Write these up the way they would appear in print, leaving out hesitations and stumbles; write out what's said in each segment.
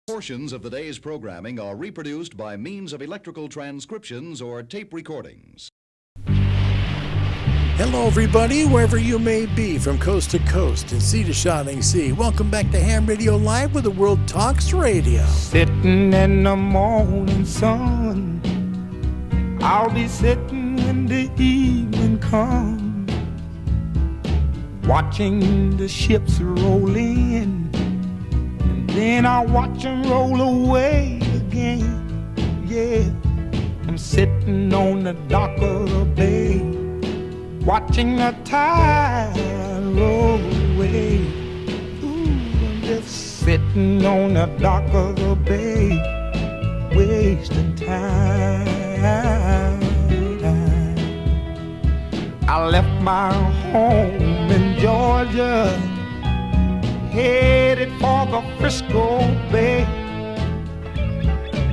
Portions of the day's programming are reproduced by means of electrical transcriptions or tape recordings. Hello, everybody, wherever you may be, from coast to coast and sea to shining sea. Welcome back to Ham Radio Live, where the world talks radio. Sitting in the morning sun, I'll be sitting when the evening comes, watching the ships roll in, and then I'll watch them roll away again. Yeah, I'm sitting on the dock of the bay, watching the tide roll away. Ooh, I'm just sitting on the dock of the bay, wasting time. I left my home in Georgia, headed for the Frisco Bay,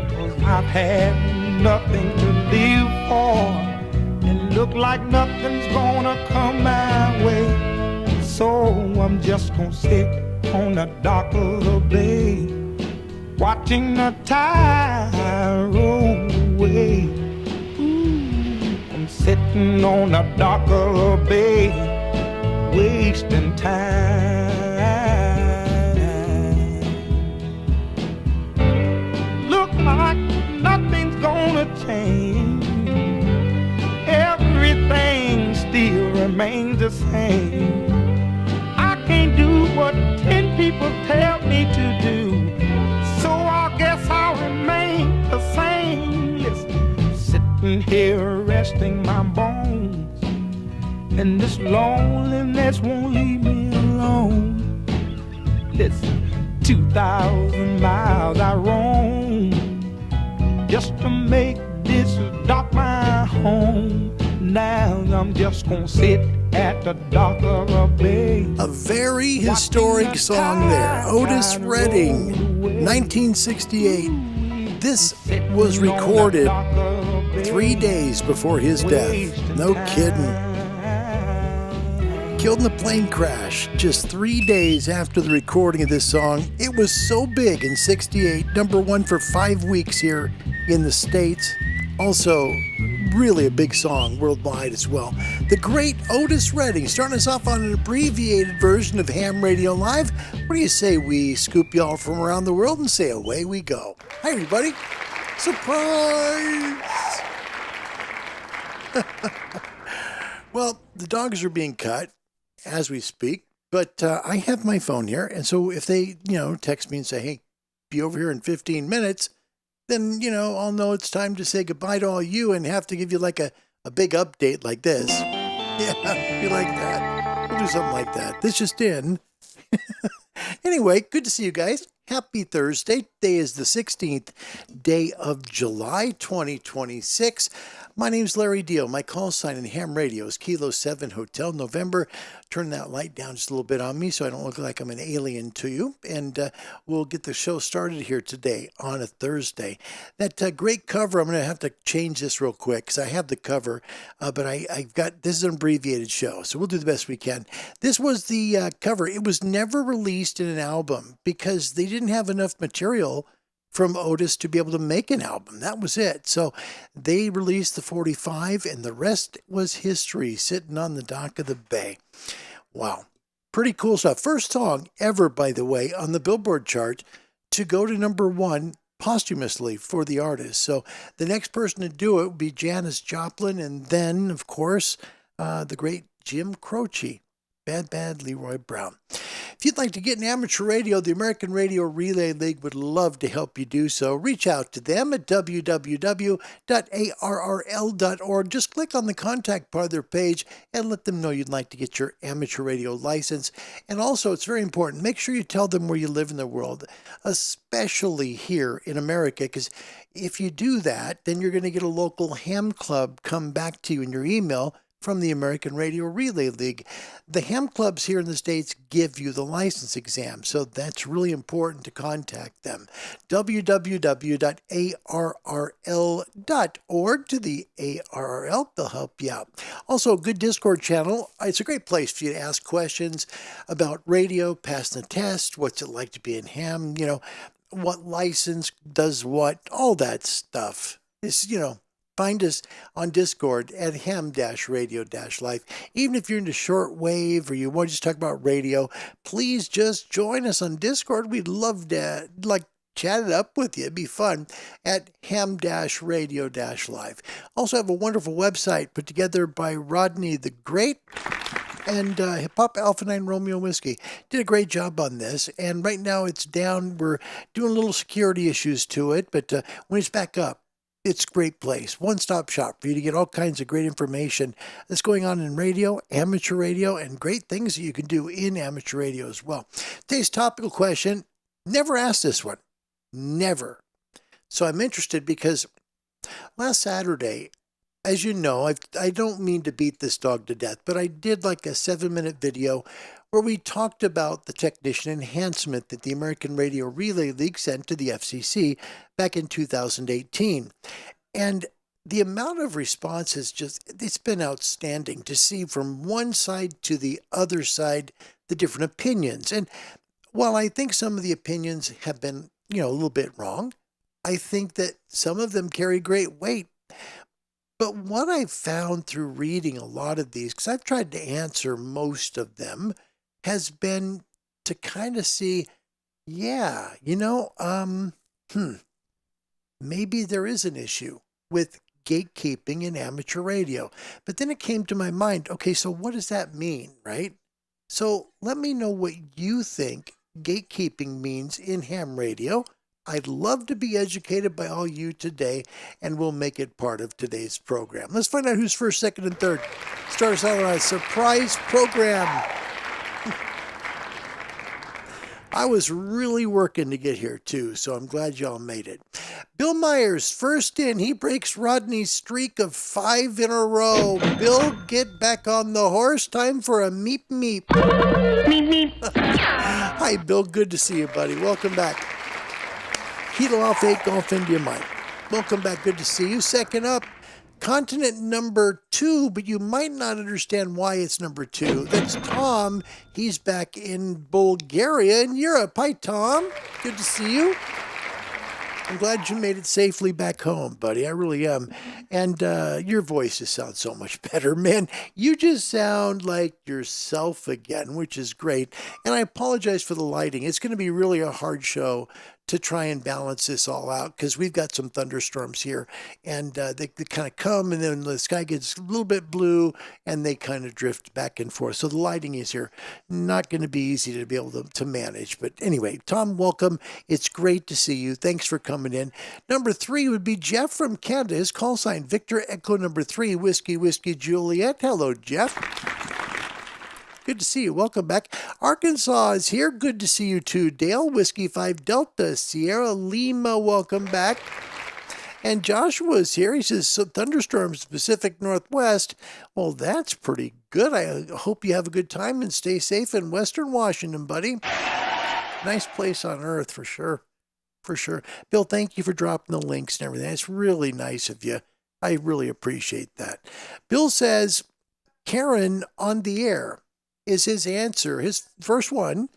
'cause I've had nothing to live for, look like nothing's gonna come my way. So I'm just gonna sit on the dock of the bay, watching the tide roll away. Ooh, I'm sitting on the dock of the bay, wasting time. Look like nothing's gonna change, everything still remains the same. I can't do what 10 people tell me to do, so I guess I'll remain the same. Listen, sitting here resting my bones, and this loneliness won't leave me alone. Listen, 2,000 miles I roam just to make this dock my home. Now I'm just gonna sit at the dock of a bay. A very historic song there. Otis Redding, 1968. This was recorded 3 days before his death. No kidding. Killed in a plane crash just 3 days after the recording of this song. It was so big in 68, number one for 5 weeks here in the States. Also, really a big song worldwide as well. The great Otis Redding, starting us off on an abbreviated version of Ham Radio Live. What do you say we scoop y'all from around the world and say away we go? Hi, everybody. Surprise! Well, the dogs are being cut as we speak, but I have my phone here, and so if they, text me and say, hey, be over here in 15 minutes, then, I'll know it's time to say goodbye to all you and have to give you like a big update like this. Yeah, be like that. We'll do something like that. This just in. Anyway, good to see you guys. Happy Thursday. Today is the 16th day of July, 2026. My name's Larry Deal. My call sign in ham radio is Kilo 7 Hotel November. Turn that light down just a little bit on me so I don't look like I'm an alien to you. And we'll get the show started here today on a Thursday. That great cover, I'm going to have to change this real quick because I have the cover, but I've got, this is an abbreviated show, so we'll do the best we can. This was the cover. It was never released in an album because they didn't have enough material from Otis to be able to make an album. That was it. So they released the 45 and the rest was history, sitting on the dock of the bay. Wow. Pretty cool stuff. First song ever, by the way, on the Billboard chart to go to number one posthumously for the artist. So the next person to do it would be Janis Joplin, and then, of course, the great Jim Croce. Bad Leroy Brown. If you'd like to get in amateur radio, the American Radio Relay League would love to help you do so. Reach out to them at www.arrl.org. Just click on the contact part of their page and let them know you'd like to get your amateur radio license. And also, it's very important, make sure you tell them where you live in the world, especially here in America, because if you do that, then you're going to get a local ham club come back to you in your email from the American Radio Relay League. The ham clubs here in the States give you the license exam, so that's really important to contact them. www.arrl.org to the ARRL. They'll help you out. Also, a good Discord channel. It's a great place for you to ask questions about radio, passing the test, what's it like to be in ham, what license does what, all that stuff. It's, find us on Discord at ham-radio-life. Even if you're into shortwave or you want to just talk about radio, please just join us on Discord. We'd love to, chat it up with you. It'd be fun at ham-radio-live. Also have a wonderful website put together by Rodney the Great and Hip Hop Alpha 9 Romeo Whiskey. Did a great job on this, and right now it's down. We're doing little security issues to it, but when it's back up, it's a great place. One-stop shop for you to get all kinds of great information that's going on in radio, amateur radio, and great things that you can do in amateur radio as well. Today's topical question, never asked this one. Never. So I'm interested because last Saturday, as you know, I don't mean to beat this dog to death, but I did like a 7-minute video where we talked about the technician enhancement that the American Radio Relay League sent to the FCC back in 2018. And the amount of response it's been outstanding to see from one side to the other side, the different opinions. And while I think some of the opinions have been, a little bit wrong, I think that some of them carry great weight. But what I've found through reading a lot of these, because I've tried to answer most of them, has been to kind of see, maybe there is an issue with gatekeeping in amateur radio. But then it came to my mind, okay, so what does that mean, right? So let me know what you think gatekeeping means in ham radio. I'd love to be educated by all you today, and we'll make it part of today's program. Let's find out who's first, second, and third. Start us out on a surprise program. I was really working to get here, too, so I'm glad y'all made it. Bill Myers, first in. He breaks Rodney's streak of 5 in a row. Bill, get back on the horse. Time for a meep meep. Meep meep. Hi, Bill. Good to see you, buddy. Welcome back. Kilo Alpha 8 Golf India Mike. Welcome back. Good to see you. Second up, continent number 2, but you might not understand why it's number 2. That's Tom. He's back in Bulgaria in Europe. Hi, Tom. Good to see you. I'm glad you made it safely back home, buddy. I really am. And your voice just sounds so much better, man. You just sound like yourself again, which is great. And I apologize for the lighting. It's going to be really a hard show to try and balance this all out because we've got some thunderstorms here, and they kind of come, and then the sky gets a little bit blue, and they kind of drift back and forth. So the lighting is here. Not going to be easy to be able to manage. But anyway, Tom, welcome. It's great to see you. Thanks for coming in. Number 3 would be Jeff from Canada. His call sign, Victor Echo number 3, Whiskey, Whiskey, Juliet. Hello, Jeff. Good to see you. Welcome back. Arkansas is here. Good to see you too. Dale, Whiskey 5 Delta, Sierra Lima, welcome back. And Joshua is here. He says, so thunderstorms, Pacific Northwest. Well, that's pretty good. I hope you have a good time and stay safe in Western Washington, buddy. Nice place on earth for sure. For sure. Bill, thank you for dropping the links and everything. It's really nice of you. I really appreciate that. Bill says, Karen on the air is his answer, his first one,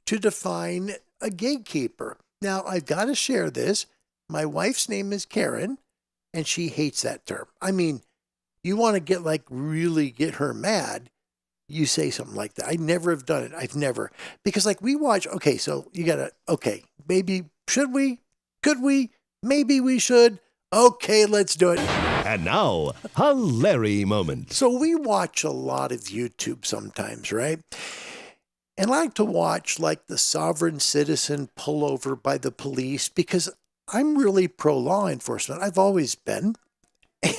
to define a gatekeeper. Now, I've got to share this. My wife's name is Karen, and she hates that term. I mean, you want to really get her mad, you say something like that. I never have done it. I've never. Because we watch, okay, so you got to, okay, maybe, should we? Could we? Maybe we should. Okay, let's do it. And now, a Larry moment. So we watch a lot of YouTube sometimes, right? And I like to watch the sovereign citizen pullover by the police because I'm really pro law enforcement. I've always been.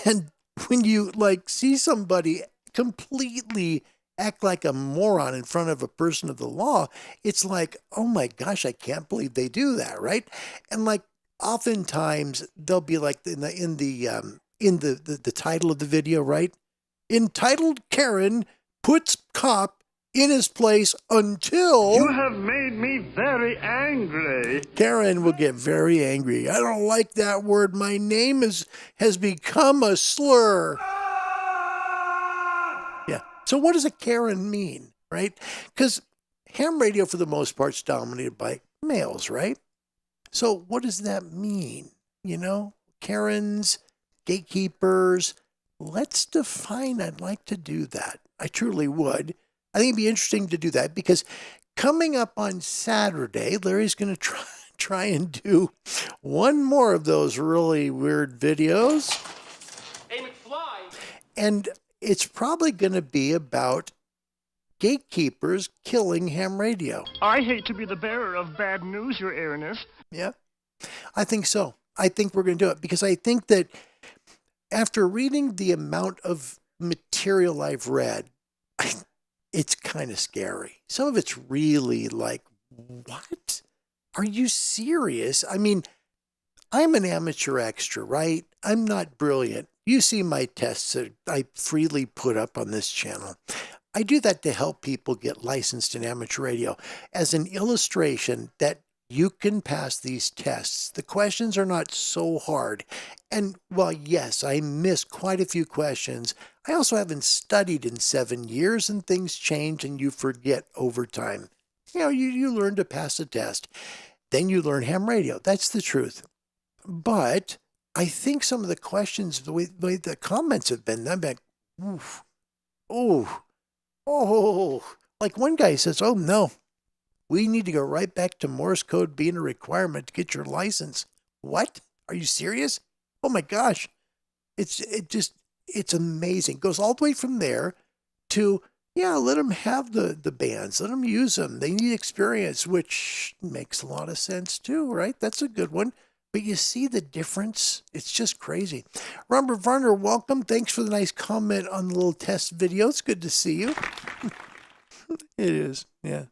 And when you see somebody completely act like a moron in front of a person of the law, it's oh my gosh, I can't believe they do that, right? And oftentimes they'll be in the title of the video, right? Entitled Karen puts cop in his place until... You have made me very angry. Karen will get very angry. I don't like that word. My name has become a slur. Yeah. So what does a Karen mean, right? Because ham radio, for the most part, is dominated by males, right? So what does that mean? You know, Karens, gatekeepers, let's define. I'd like to do that. I truly would. I think it'd be interesting to do that because coming up on Saturday, Larry's going to try and do one more of those really weird videos. Hey, McFly! And it's probably going to be about gatekeepers killing ham radio. I hate to be the bearer of bad news, Your Airness. Yeah, I think so. I think we're going to do it because I think that after reading the amount of material I've read, it's kind of scary. Some of it's really like, what? Are you serious? I mean, I'm an amateur extra, right? I'm not brilliant. You see my tests that I freely put up on this channel. I do that to help people get licensed in amateur radio as an illustration that you can pass these tests. The questions are not so hard. And while, yes, I missed quite a few questions, I also haven't studied in 7 years and things change and you forget over time. You know, you learn to pass a test. Then you learn ham radio. That's the truth. But I think some of the questions, the way the comments have been, I'm like, oof, oh, like one guy says, oh no, we need to go right back to Morse code being a requirement to get your license. What? Are you serious? Oh my gosh. It's amazing. It goes all the way from there to, yeah, let them have the bands. Let them use them. They need experience, which makes a lot of sense too, right? That's a good one. But you see the difference? It's just crazy. Robert Varner, welcome. Thanks for the nice comment on the little test video. It's good to see you. It is, yeah.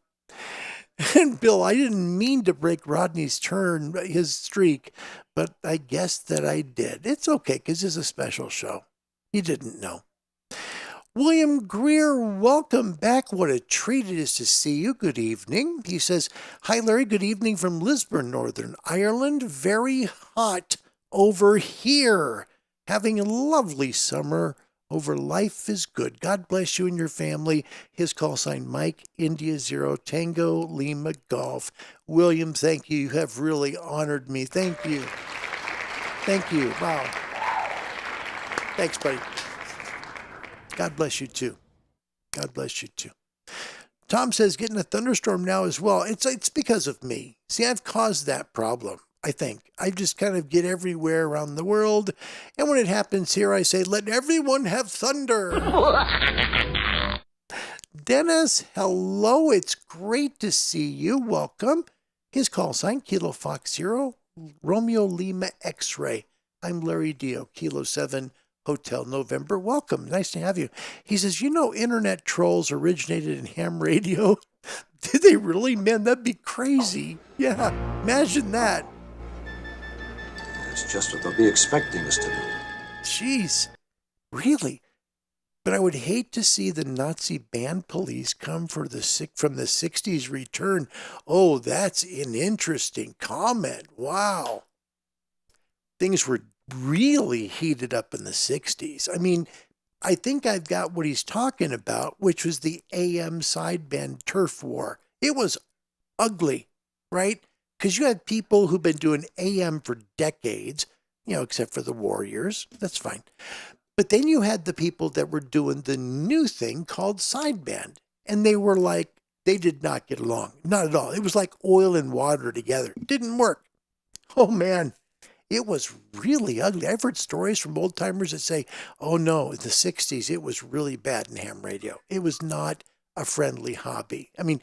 And Bill, I didn't mean to break Rodney's his streak, but I guess that I did. It's okay, because it's a special show. He didn't know. William Greer, welcome back. What a treat it is to see you. Good evening. He says, hi, Larry. Good evening from Lisburn, Northern Ireland. Very hot over here. Having a lovely summer over Life is Good. God bless you and your family. His call sign, Mike, India 0, Tango, Lima, Golf. William, thank you. You have really honored me. Thank you. Thank you. Wow. Thanks, buddy. God bless you too. God bless you too. Tom says getting a thunderstorm now as well. It's because of me. See, I've caused that problem, I think. I just kind of get everywhere around the world. And when it happens here, I say, let everyone have thunder. Dennis, hello. It's great to see you. Welcome. His call sign, Kilo Fox 0, Romeo Lima X-Ray. I'm Larry Dio, Kilo 7, Hotel November. Welcome. Nice to have you. He says, you know, internet trolls originated in ham radio. Did they really? Man, that'd be crazy. Yeah, imagine that. That's just what they'll be expecting us to do. Jeez, really? But I would hate to see the Nazi band police come from the 60s return. Oh, that's an interesting comment. Wow. Things were really heated up in the 60s. I mean, I think I've got what he's talking about, which was the AM sideband turf war. It was ugly, right? Because you had people who've been doing AM for decades, you know, except for the Warriors. That's fine. But then you had the people that were doing the new thing called sideband. And they were like, they did not get along. Not at all. It was like oil and water together. It didn't work. Oh, man. It was really ugly. I've heard stories from old timers that say, oh no, in the 60s, it was really bad in ham radio. It was not a friendly hobby. I mean,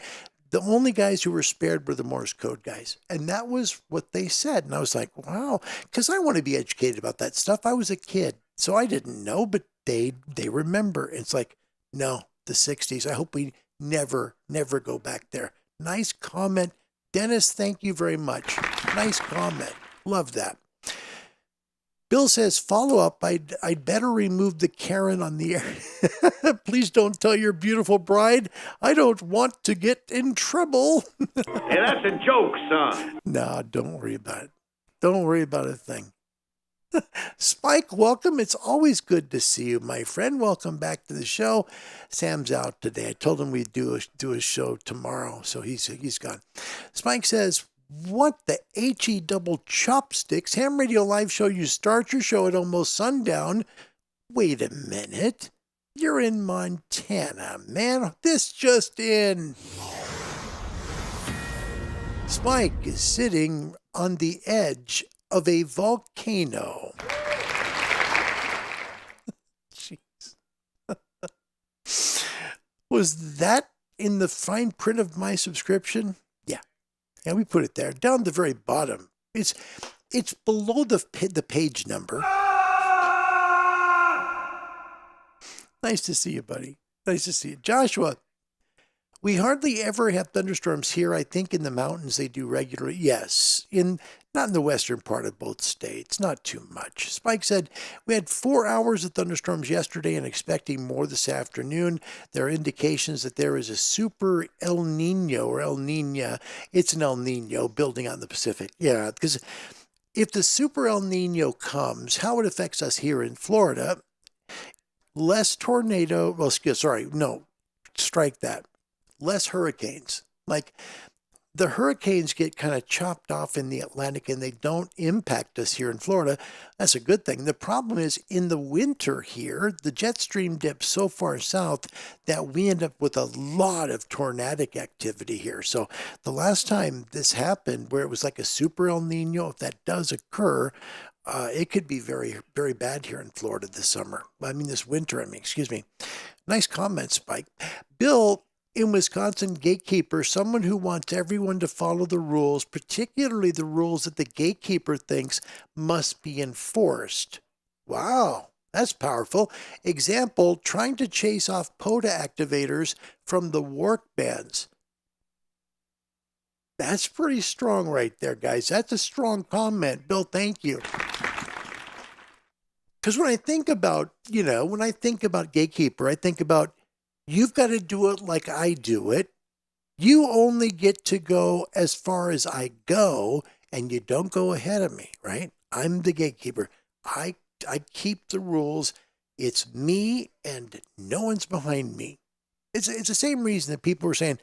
the only guys who were spared were the Morse code guys. And that was what they said. And I was like, wow, because I want to be educated about that stuff. I was a kid, so I didn't know, but they remember. It's like, no, the 60s. I hope we never go back there. Nice comment. Dennis, thank you very much. Nice comment. Love that. Bill says, follow up, I'd better remove the Karen on the air. Please don't tell your beautiful bride. I don't want to get in trouble. Hey, that's a joke, son. No, don't worry about it. Don't worry about a thing. Spike, welcome. It's always good to see you, my friend. Welcome back to the show. Sam's out today. I told him we'd do a show tomorrow, so he's gone. Spike says, What the HE double chopsticks? Ham Radio Live Show, you start your show at almost sundown. Wait a minute. You're in Montana, man. This just in. Spike is sitting on the edge of a volcano. Jeez. Was that in the fine print of my subscription? Yeah. Yeah, we put it there. Down the very bottom. It's below the page number. Nice to see you, buddy. Nice to see you. Joshua, we hardly ever have thunderstorms here. I think in the mountains they do regularly. Yes, not in the western part of both states. Not too much. Spike said, we had 4 hours of thunderstorms yesterday and expecting more this afternoon. There are indications that there is a super El Nino or El Nina. It's an El Nino building out in the Pacific. Yeah, because if the super El Nino comes, how it affects us here in Florida, less tornado, well, sorry, no, strike that. Less hurricanes. Like the hurricanes get kind of chopped off in the Atlantic and they don't impact us here in Florida. That's a good thing. The problem is in the winter here, the jet stream dips so far south that we end up with a lot of tornadic activity here. So the last time this happened where it was like a super El Nino, if that does occur, it could be very, very bad here in Florida this summer. This winter, excuse me. Nice comment, Spike. Bill, in Wisconsin, Gatekeeper, someone who wants everyone to follow the rules, particularly the rules that the gatekeeper thinks must be enforced. Wow, that's powerful. Example, trying to chase off POTA activators from the work bands. That's pretty strong right there, guys. That's a strong comment. Bill, thank you. Because when I think about, Gatekeeper, I think about you've got to do it like I do it. You only get to go as far as I go, and you don't go ahead of me, right? I'm the gatekeeper. I keep the rules. It's me, and no one's behind me. It's the same reason that people were saying,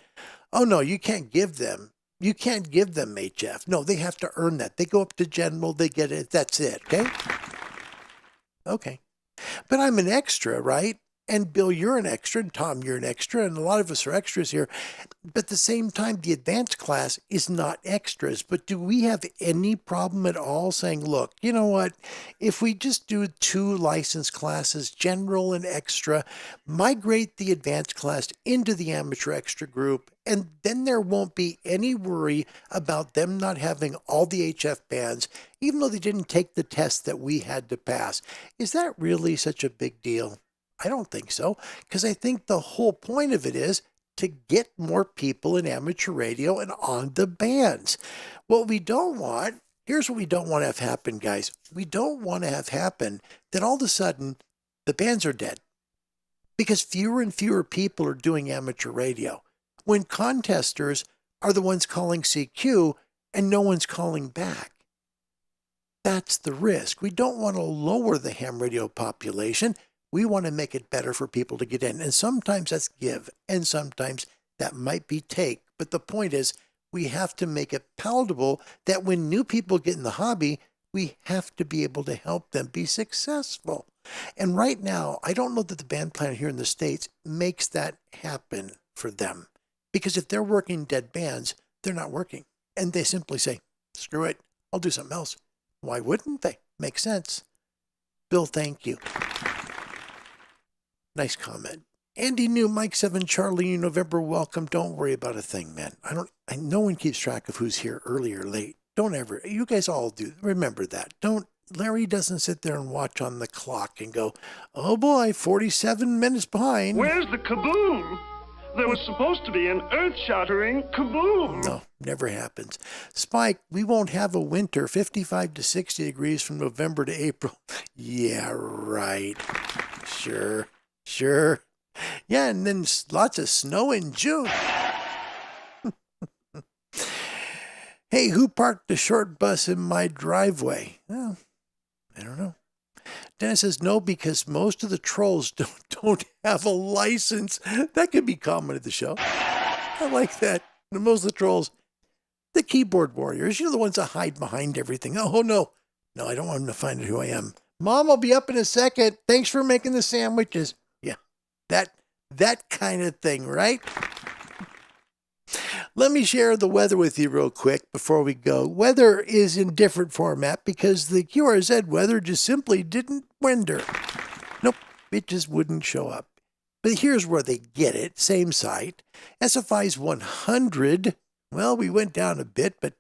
oh, no, you can't give them. You can't give them HF. No, they have to earn that. They go up to general, they get it. That's it, okay? Okay. But I'm an extra, right? And Bill, you're an extra, and Tom, you're an extra, and a lot of us are extras here. But at the same time, the advanced class is not extras. But do we have any problem at all saying, look, you know what? If we just do 2 license classes, general and extra, migrate the advanced class into the amateur extra group, and then there won't be any worry about them not having all the HF bands, even though they didn't take the test that we had to pass. Is that really such a big deal? I don't think so, because I think the whole point of it is to get more people in amateur radio and on the bands. What we don't want, here's what we don't want to have happen, guys. We don't want to have happen that all of a sudden the bands are dead because fewer and fewer people are doing amateur radio. When contesters are the ones calling CQ and no one's calling back. That's the risk. We don't want to lower the ham radio population. We want to make it better for people to get in. And sometimes that's give, and sometimes that might be take. But the point is, we have to make it palatable that when new people get in the hobby, we have to be able to help them be successful. And right now, I don't know that the band plan here in the States makes that happen for them. Because if they're working dead bands, they're not working. And they simply say, screw it, I'll do something else. Why wouldn't they? Makes sense. Bill, thank you. Nice comment. Andy New, Mike 7, Charlie, November, welcome. Don't worry about a thing, man. No one keeps track of who's here early or late. Don't ever. You guys all do. Remember that. Larry doesn't sit there and watch on the clock and go, oh boy, 47 minutes behind. Where's the kaboom? There was supposed to be an earth-shattering kaboom. No, never happens. Spike, we won't have a winter, 55 to 60 degrees from November to April. Yeah, right. Sure. Yeah, and then lots of snow in June. Hey, who parked the short bus in my driveway? Well, I don't know. Dennis says no, because most of the trolls don't have a license. That could be common at the show. I like that. Most of the trolls, The keyboard warriors, the ones that hide behind everything. Oh, no. No, I don't want them to find out who I am. Mom, I'll be up in a second. Thanks for making the sandwiches. Yeah, that kind of thing, right? Let me share the weather with you real quick before we go. Weather is in different format because the QRZ weather just simply didn't render. Nope, it just wouldn't show up. But here's where they get it. Same site. SFI's 100. Well, we went down a bit, but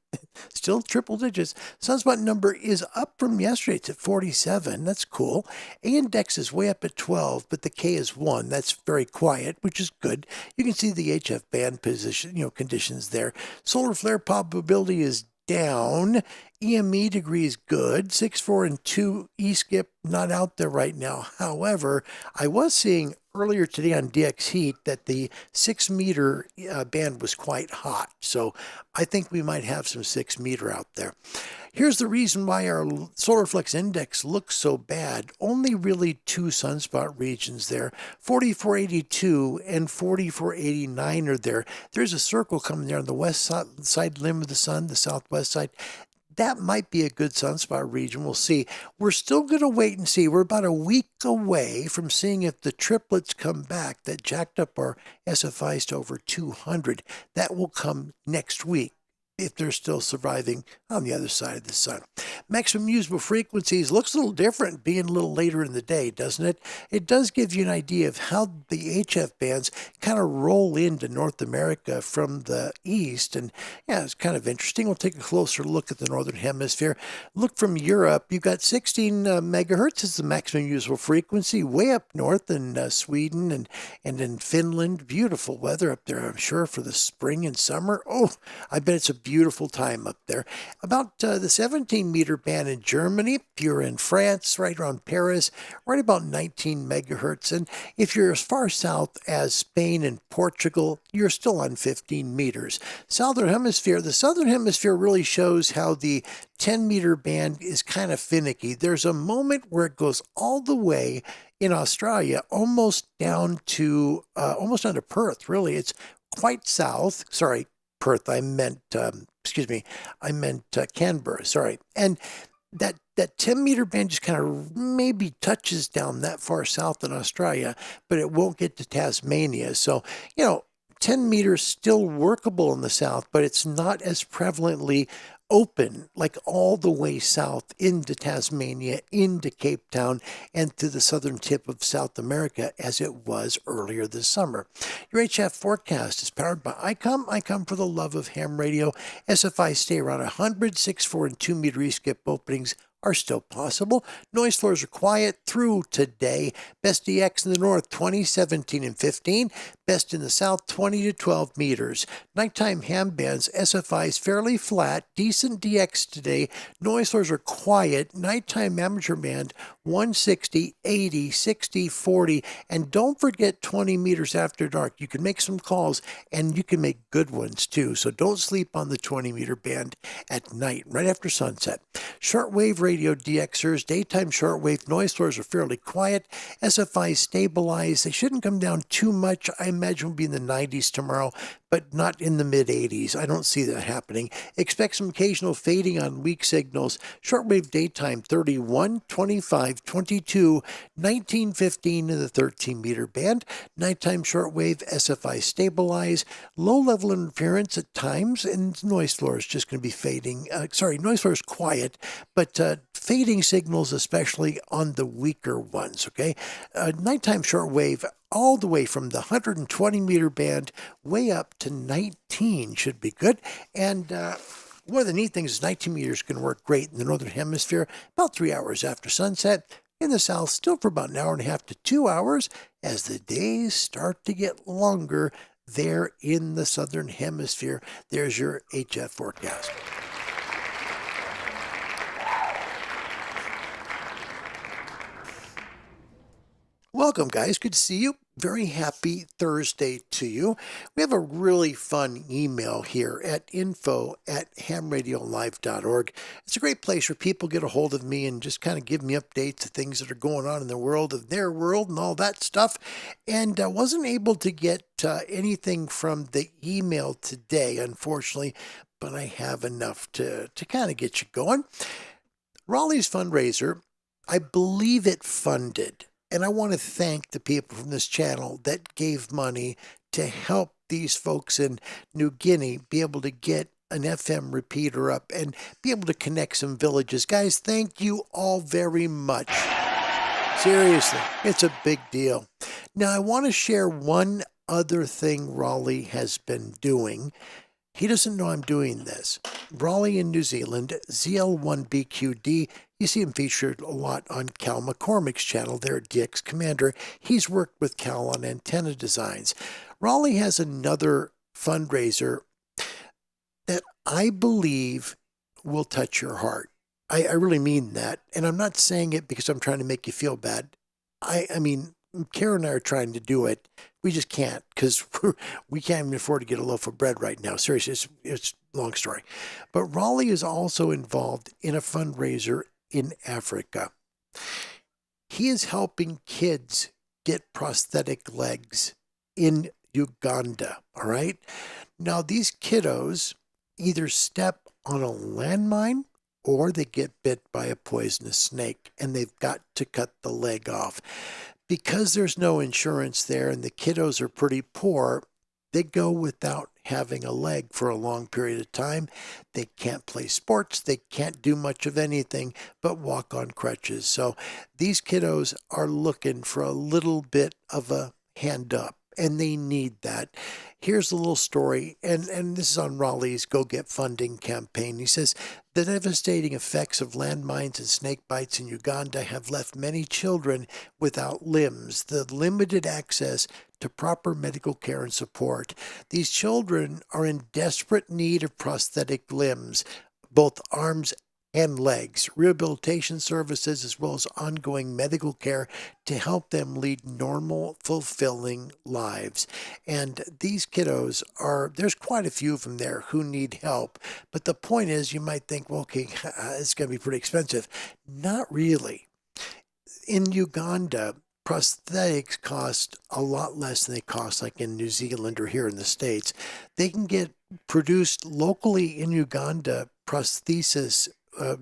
still triple digits. Sunspot number is up from yesterday. It's at 47. That's cool. A-index is way up at 12, but the K is 1. That's very quiet, which is good. You can see the HF band position, conditions there. Solar flare probability is down. EME degree is good. 6.4 and 2 E-skip not out there right now. However, I was seeing earlier today on DX Heat that the 6 meter band was quite hot. So I think we might have some 6 meter out there. Here's the reason why our solar flux index looks so bad. Only really 2 sunspot regions there. 4482 and 4489 are there. There's a circle coming there on the west side limb of the sun, the southwest side. That might be a good sunspot region. We'll see. We're still going to wait and see. We're about a week away from seeing if the triplets come back that jacked up our SFIs to over 200. That will come next week if they're still surviving on the other side of the sun. Maximum usable frequencies looks a little different being a little later in the day, doesn't it? It does give you an idea of how the HF bands kind of roll into North America from the east. And yeah, it's kind of interesting. We'll take a closer look at the Northern Hemisphere. Look from Europe. You've got 16 megahertz is the maximum usable frequency way up north in Sweden and in Finland. Beautiful weather up there, I'm sure, for the spring and summer. Oh, I bet it's a beautiful time up there. About the 17 meter band in Germany. If you're in France, right around Paris, right about 19 megahertz. And if you're as far south as Spain and Portugal, you're still on 15 meters. Southern Hemisphere, the Southern Hemisphere really shows how the 10 meter band is kind of finicky. There's a moment where it goes all the way in Australia, almost down to Perth, really. It's quite south. Sorry, Perth. I meant Canberra. Sorry. And that 10 meter band just kind of maybe touches down that far south in Australia, but it won't get to Tasmania. So, 10 meters still workable in the south, but it's not as prevalently open like all the way south into Tasmania, into Cape Town, and to the southern tip of South America as it was earlier this summer. Your HF forecast is powered by ICOM. ICOM for the love of ham radio. SFI stay around 100, 6.4 and 2 meter E-skip openings are still possible. Noise floors are quiet through today. Best DX in the north, 20, 17, and 15. Best in the south, 20 to 12 meters. Nighttime ham bands, SFIs fairly flat. Decent DX today. Noise floors are quiet. Nighttime amateur band, 160, 80, 60, 40. And don't forget 20 meters after dark. You can make some calls, and you can make good ones too. So don't sleep on the 20 meter band at night, right after sunset. Shortwave radio DXers, daytime shortwave noise floors are fairly quiet. SFIs stabilize. They shouldn't come down too much. I imagine we'll be in the 90s tomorrow, but not in the mid-80s. I don't see that happening. Expect some occasional fading on weak signals. Shortwave daytime 31, 25, 22, 19, 15 in the 13 meter band. Nighttime shortwave SFI stabilize. Low-level interference at times, and noise floor is just going to be fading. Noise floor is quiet, but fading signals, especially on the weaker ones, okay? Nighttime shortwave all the way from the 120 meter band way up to 19 should be good. And one of the neat things is 19 meters can work great in the Northern Hemisphere about 3 hours after sunset. In the south, still for about an hour and a half to 2 hours as the days start to get longer there in the Southern Hemisphere. There's your HF forecast. Welcome, guys. Good to see you. Very happy Thursday to you. We have a really fun email here at info@hamradiolive.org. It's a great place where people get a hold of me and just kind of give me updates of things that are going on in the world, of their world, and all that stuff. And I wasn't able to get anything from the email today, unfortunately. but I have enough to kind of get you going. Raleigh's fundraiser, I believe it funded, and I want to thank the people from this channel that gave money to help these folks in New Guinea be able to get an FM repeater up and be able to connect some villages. Guys, thank you all very much. Seriously, it's a big deal. Now, I want to share one other thing Raleigh has been doing. He doesn't know I'm doing this. Raleigh in New Zealand, ZL1BQD, you see him featured a lot on Cal McCormick's channel there at DX Commander. He's worked with Cal on antenna designs. Raleigh has another fundraiser that I believe will touch your heart. I really mean that. And I'm not saying it because I'm trying to make you feel bad. I mean, Karen and I are trying to do it. We just can't because we can't even afford to get a loaf of bread right now. Seriously, it's a long story. But Raleigh is also involved in a fundraiser in Africa. He is helping kids get prosthetic legs in Uganda, all right? Now, these kiddos either step on a landmine or they get bit by a poisonous snake and they've got to cut the leg off. Because there's no insurance there and the kiddos are pretty poor, they go without having a leg for a long period of time. They can't play sports. They can't do much of anything but walk on crutches. So these kiddos are looking for a little bit of a hand up, and they need that. Here's a little story, and this is on Raleigh's Go Get Funding campaign. He says, the devastating effects of landmines and snake bites in Uganda have left many children without limbs, the limited access to proper medical care and support. These children are in desperate need of prosthetic limbs, both arms and legs, rehabilitation services, as well as ongoing medical care to help them lead normal, fulfilling lives. And these kiddos there's quite a few of them there who need help. But the point is, you might think, well, okay, it's going to be pretty expensive. Not really. In Uganda, prosthetics cost a lot less than they cost like in New Zealand or here in the States. They can get produced locally in Uganda prosthesis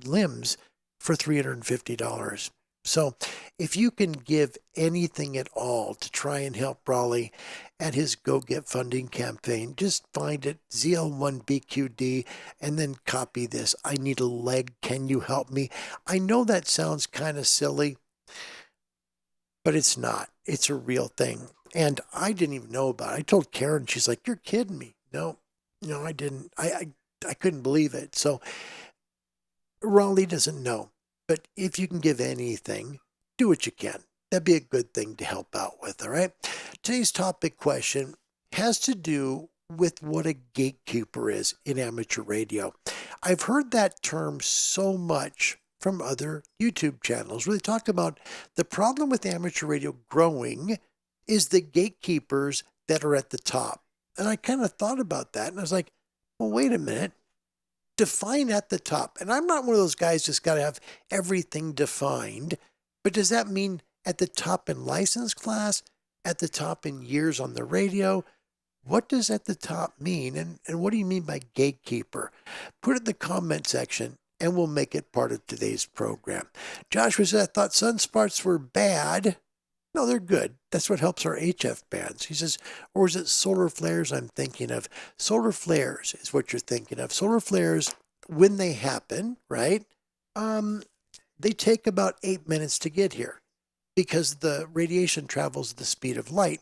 limbs for $350. So if you can give anything at all to try and help Raleigh at his Go Get Funding campaign, just find it, ZL1BQD, and then copy this. I need a leg. Can you help me? I know that sounds kind of silly, but it's not. It's a real thing. And I didn't even know about it. I told Karen, she's like, you're kidding me. No, I didn't. I couldn't believe it. So Raleigh doesn't know, but if you can give anything, do what you can. That'd be a good thing to help out with, all right? Today's topic question has to do with what a gatekeeper is in amateur radio. I've heard that term so much from other YouTube channels where they talk about the problem with amateur radio growing is the gatekeepers that are at the top. And I kind of thought about that, and I was like, well, wait a minute. Define at the top. And I'm not one of those guys that's got to have everything defined, but does that mean at the top in license class, at the top in years on the radio? What does at the top mean? And what do you mean by gatekeeper? Put it in the comment section and we'll make it part of today's program. Joshua said, I thought sunspots were bad. No, they're good. That's what helps our HF bands. He says, or is it solar flares I'm thinking of? Solar flares is what you're thinking of. Solar flares, when they happen, right, they take about 8 minutes to get here because the radiation travels at the speed of light.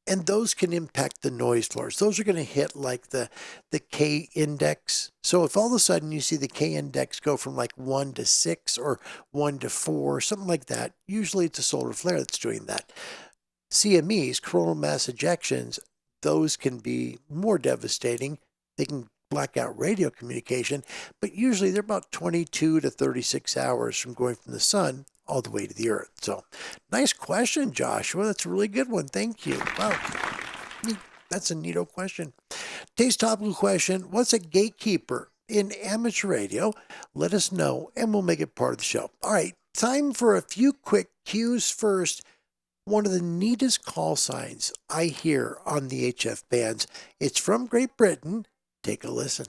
And those can impact the noise floors. Those are going to hit like the K index. So if all of a sudden you see the K index go from like 1 to 6 or 1 to 4, something like that, usually it's a solar flare that's doing that. CMEs, coronal mass ejections, those can be more devastating. They can black out radio communication, but usually they're about 22 to 36 hours from going from the sun all the way to the earth. So nice question, Joshua. That's a really good one. Thank you. Wow. That's a neato question. Today's topical question, what's a gatekeeper in amateur radio? Let us know and we'll make it part of the show. All right, time for a few quick cues. First, one of the neatest call signs I hear on the HF bands. It's from Great Britain. Take a listen.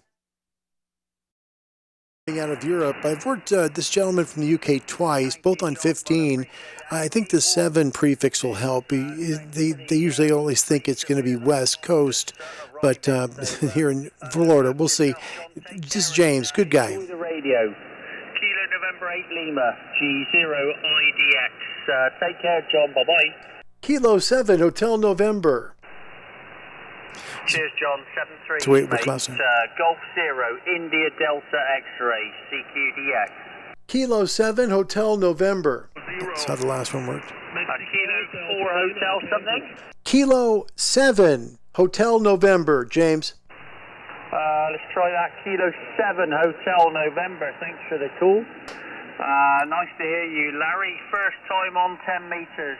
Out of Europe. I've worked this gentleman from the UK twice, both on 15. I think the 7 prefix will help. They usually always think it's going to be West Coast, but here in Florida, we'll see. This is James, good guy. The radio. Kilo November 8 Lima, G0IDX. Take care, John. Bye-bye. Kilo 7, Hotel November. Cheers, John. 7-3. So wait, what class? Golf 0, India Delta X-ray, CQDX. Kilo 7, Hotel November. That's how the last one worked. Kilo 4, Hotel something? Kilo 7, Hotel November, James. Let's try that. Kilo 7, Hotel November. Thanks for the call. Nice to hear you, Larry. First time on 10 meters.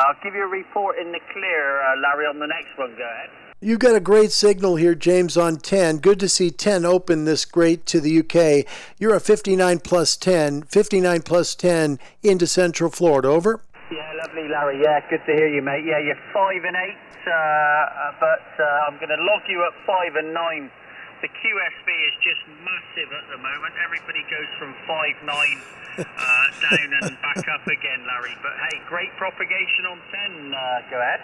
I'll give you a report in the clear, Larry, on the next one. Go ahead. You've got a great signal here, James, on 10. Good to see 10 open this great to the UK. You're a 59 plus 10 into Central Florida. Over. Yeah, lovely, Larry. Yeah, good to hear you, mate. Yeah, you're 5 and 8, but I'm going to log you at 5 and 9. The QSB is just massive at the moment. Everybody goes from 5.9 down and back up again, Larry. But hey, great propagation on 10. Go ahead.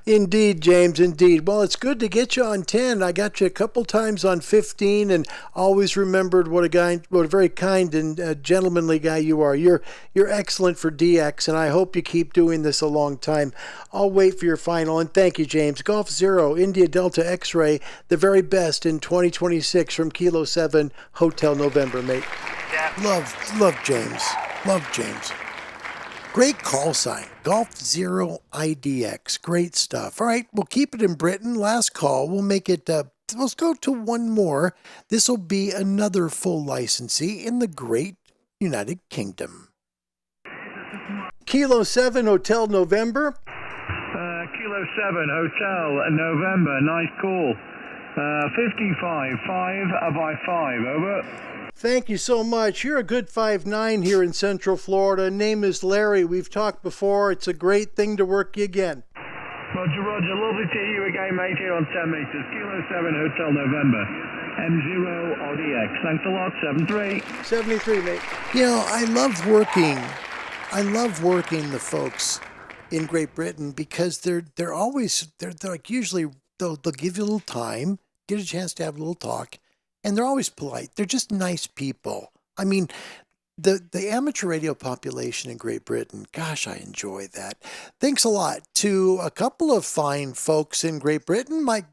Indeed, James, indeed. Well, it's good to get you on 10. I got you a couple times on 15 and always remembered what a very kind and gentlemanly guy you are. You're excellent for DX, and I hope you keep doing this a long time. I'll wait for your final, and thank you, James. Golf 0, India Delta X-ray, the very best in 2026 from Kilo 7, Hotel November, mate. Yeah. Love James. Love James. Great call sign. Golf 0 IDX. Great stuff. All right, we'll keep it in Britain. Last call. We'll make it, let's go to one more. This will be another full licensee in the great United Kingdom. Kilo 7, Hotel November. Kilo 7, Hotel November. Nice call. 55, 5 by 5, over. Thank you so much. You're a good 5'9" here in Central Florida. Name is Larry. We've talked before. It's a great thing to work you again. Roger, lovely to hear you again, mate, here on 10 meters. Kilo 7, Hotel November. M0 RDX. Thanks a lot, 73. 73, mate. You know, I love working the folks in Great Britain because they're like usually they'll give you a little time, get a chance to have a little talk, and they're always polite. They're just nice people. I mean, the amateur radio population in Great Britain, gosh, I enjoy that. Thanks a lot to a couple of fine folks in Great Britain. My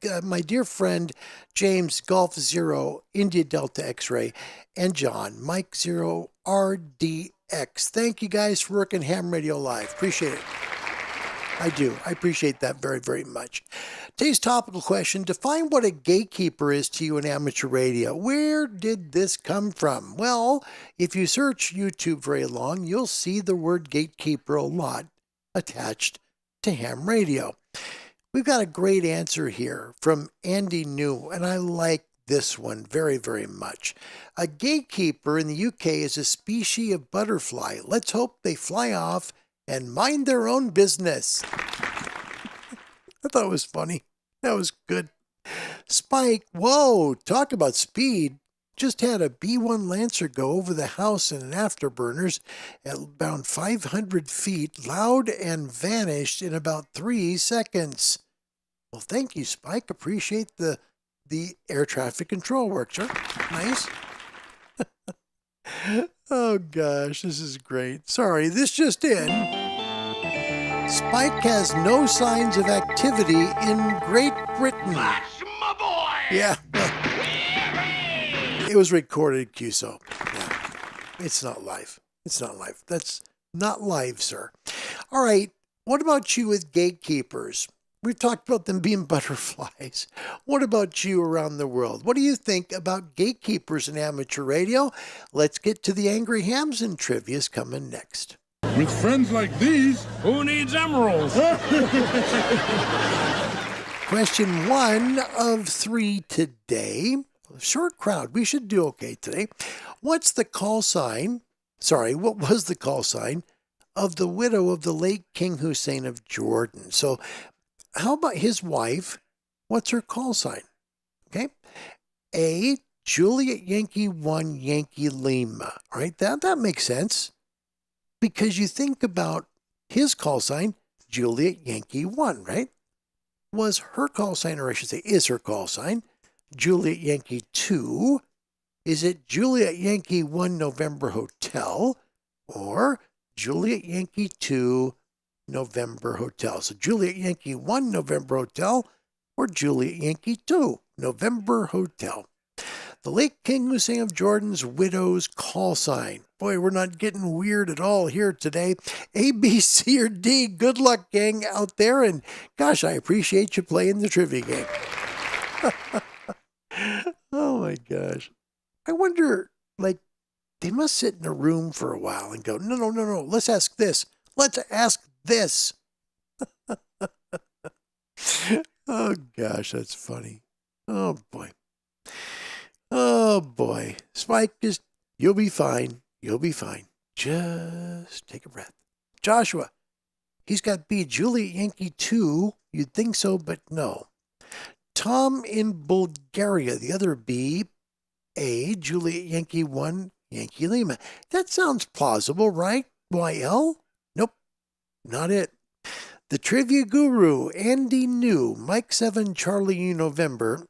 dear friend James, Golf 0, India Delta X-ray, and John, Mike 0, RDX. Thank you guys for working Ham Radio Live. Appreciate it. I do. I appreciate that very, very much. Today's topical question: define what a gatekeeper is to you in amateur radio. Where did this come from? Well, if you search YouTube very long, you'll see the word gatekeeper a lot attached to ham radio. We've got a great answer here from Andy New, and I like this one very, very much. A gatekeeper in the UK is a species of butterfly. Let's hope they fly off and mind their own business. I thought it was funny. That was good. Spike, whoa, talk about speed. Just had a B-1 Lancer go over the house in an afterburners at about 500 feet, loud, and vanished in about 3 seconds. Well, thank you, Spike. Appreciate the air traffic control work, sir. Nice. Oh, gosh, this is great. Sorry, this just in. Spike has no signs of activity in Great Britain. That's my boy! Yeah. It was recorded, QSO. Yeah. It's not live. It's not live. That's not live, sir. All right. What about you with gatekeepers? We've talked about them being butterflies. What about you around the world? What do you think about gatekeepers in amateur radio? Let's get to the Angry Hams and Trivia's coming next. With friends like these, who needs emeralds? Question 1 of 3 today. Short crowd. We should do okay today. What was the call sign of the widow of the late King Hussein of Jordan? So how about his wife? What's her call sign? Okay. A, Juliet Yankee 1 Yankee Lima. All right, that makes sense. Because you think about his call sign, Juliet Yankee 1, right? Was her call sign, or I should say is her call sign, Juliet Yankee 2? Is it Juliet Yankee 1 November Hotel or Juliet Yankee 2 November Hotel? So Juliet Yankee 1 November Hotel or Juliet Yankee 2 November Hotel. The late King Hussein of Jordan's widow's call sign. Boy, we're not getting weird at all here today. A, B, C, or D. Good luck, gang, out there. And gosh, I appreciate you playing the trivia game. Oh my gosh. I wonder, like, they must sit in a room for a while and go, no, let's ask this. Let's ask this. Oh gosh, that's funny. Oh boy. Oh boy. Spike, you'll be fine. You'll be fine. Just take a breath. Joshua, he's got B, Juliet Yankee 2. You'd think so, but no. Tom in Bulgaria, the other B, A, Juliet Yankee 1, Yankee Lima. That sounds plausible, right? YL? Nope, not it. The trivia guru, Andy New, Mike 7, Charlie U, November.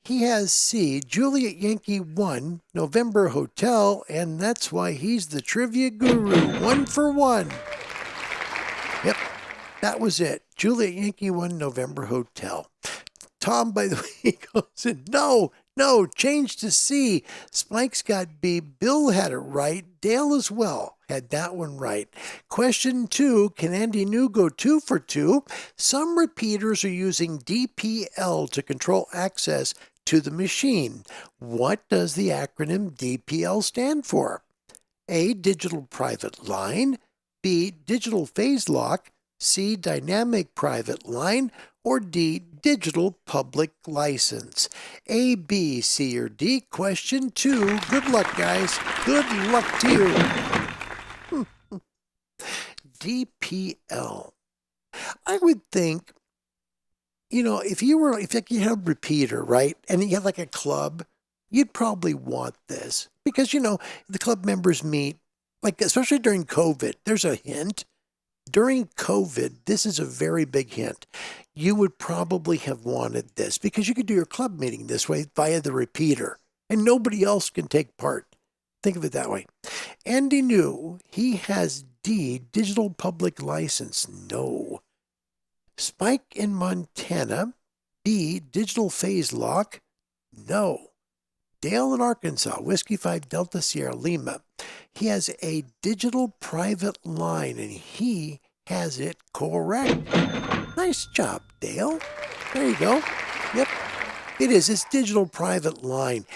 He has C, Juliet Yankee 1, November Hotel, and that's why he's the trivia guru. 1 for 1. Yep, that was it. Juliet Yankee 1, November Hotel. Tom, by the way, goes in, no, change to C. Spike's got B. Bill had it right. Dale as well had that one right. Question 2, can Andy New go 2 for 2? Some repeaters are using DPL to control access to the machine. What does the acronym DPL stand for? A, digital private line. B, digital phase lock. C, dynamic private line. Or D, digital public license. A, B, C, or D. Question 2. Good luck, guys. Good luck to you. DPL. I would think, if you had a repeater, right, and you had like a club, you'd probably want this. Because, the club members meet, like, especially during COVID, there's a hint. During COVID, this is a very big hint. You would probably have wanted this because you could do your club meeting this way via the repeater and nobody else can take part. Think of it that way. Andy New, he has D, digital public license. No. Spike in Montana, B, digital phase lock. No. Dale in Arkansas, Whiskey 5 Delta Sierra Lima. He has a digital private line, and he has it correct. Nice job, Dale. There you go. Yep, it is. It's digital private line.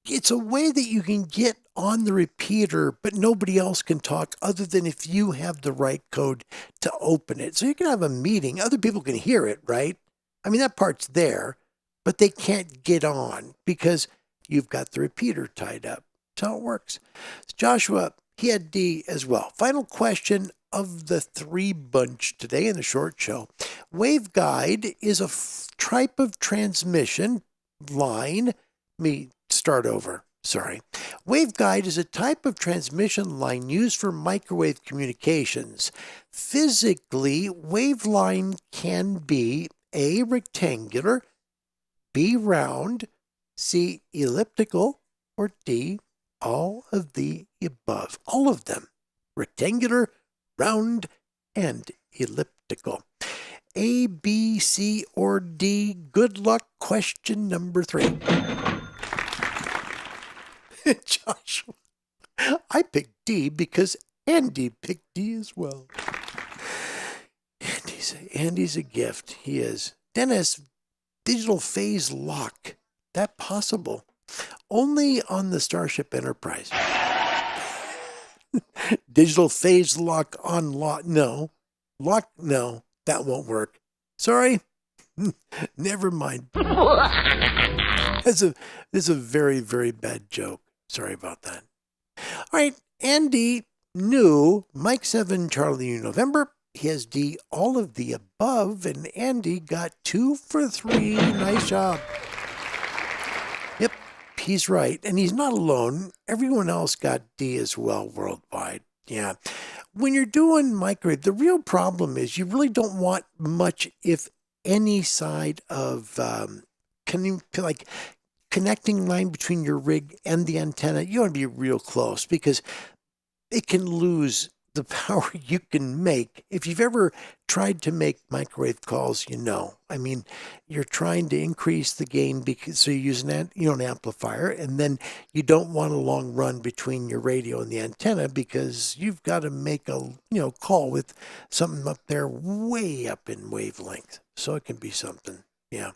It's a way that you can get on the repeater, but nobody else can talk other than if you have the right code to open it. So you can have a meeting. Other people can hear it, right? I mean, that part's there, but they can't get on because you've got the repeater tied up. That's how it works. Joshua, he had D as well. Final question of the 3 bunch today in the short show. Waveguide is a type of transmission line. Let me start over. Sorry. Waveguide is a type of transmission line used for microwave communications. Physically, waveline can be A, rectangular, B, round, C, elliptical, or D, all of the above. All of them. Rectangular, round, and elliptical. A, B, C, or D. Good luck. Question number 3. Joshua, I picked D because Andy picked D as well. Andy's a gift. He is. Dennis, digital phase lock. That possible? Only on the Starship Enterprise. Digital phase lock on lock. No. Lock. No. That won't work. Sorry. Never mind. This is a very, very bad joke. Sorry about that. All right. Andy New, Mike 7, Charlie U, November. He has D, all of the above. And Andy got 2 for 3. Nice job. Yep. he's right. And he's not alone. Everyone else got D as well worldwide. Yeah. When you're doing microwave, the real problem is you really don't want much, if any, side of connecting line between your rig and the antenna. You want to be real close because it can lose the power you can make. If you've ever tried to make microwave calls, you know. I mean, you're trying to increase the gain so you use an amplifier, and then you don't want a long run between your radio and the antenna because you've got to make a call with something up there way up in wavelength. So it can be something. Yeah.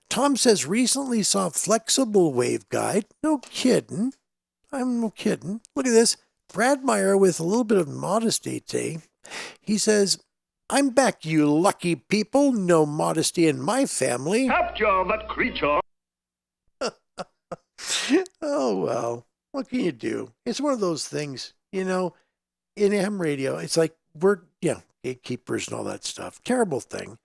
Tom says recently saw flexible waveguide. No kidding. I'm no kidding. Look at this. Brad Meyer with a little bit of modesty today. He says, I'm back, you lucky people. No modesty in my family. Capture that creature. Oh, well, what can you do? It's one of those things, in ham radio. It's like we're, gatekeepers and all that stuff. Terrible thing.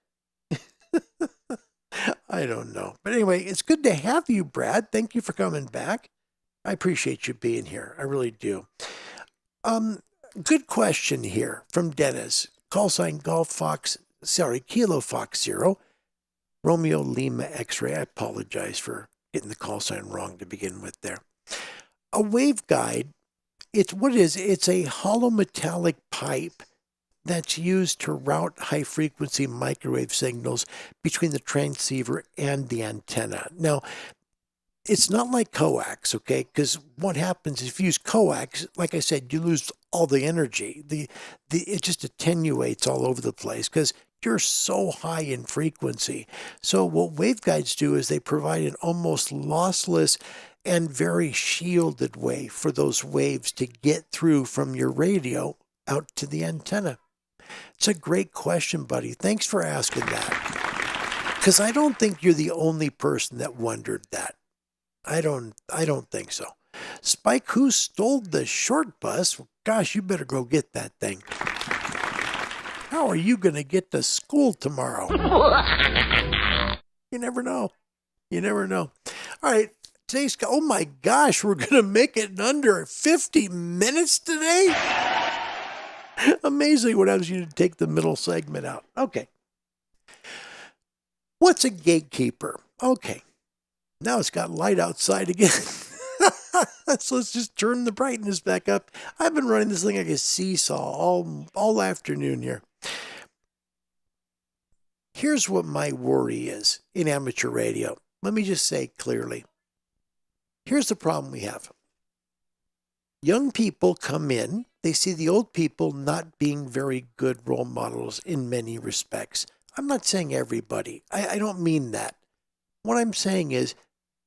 I don't know. But anyway, it's good to have you, Brad. Thank you for coming back. I appreciate you being here. I really do. Good question here from Dennis. Call sign Kilo Fox 0, Romeo Lima X-ray. I apologize for getting the call sign wrong to begin with there. A waveguide, it's a hollow metallic pipe that's used to route high-frequency microwave signals between the transceiver and the antenna. Now, it's not like coax, okay? Because what happens if you use coax, like I said, you lose all the energy. It just attenuates all over the place because you're so high in frequency. So what waveguides do is they provide an almost lossless and very shielded way for those waves to get through from your radio out to the antenna. It's a great question, buddy. Thanks for asking that. Because I don't think you're the only person that wondered that. I don't think so. Spike, who stole the short bus? Gosh, you better go get that thing. How are you going to get to school tomorrow? You never know. You never know. All right. Oh my gosh, we're going to make it in under 50 minutes today? Amazing what happens when you take the middle segment out. Okay. What's a gatekeeper? Okay. Now it's got light outside again. So let's just turn the brightness back up. I've been running this thing like a seesaw all afternoon here. Here's what my worry is in amateur radio. Let me just say clearly. Here's the problem we have. Young people come in. They see the old people not being very good role models in many respects. I'm not saying everybody. I don't mean that. What I'm saying is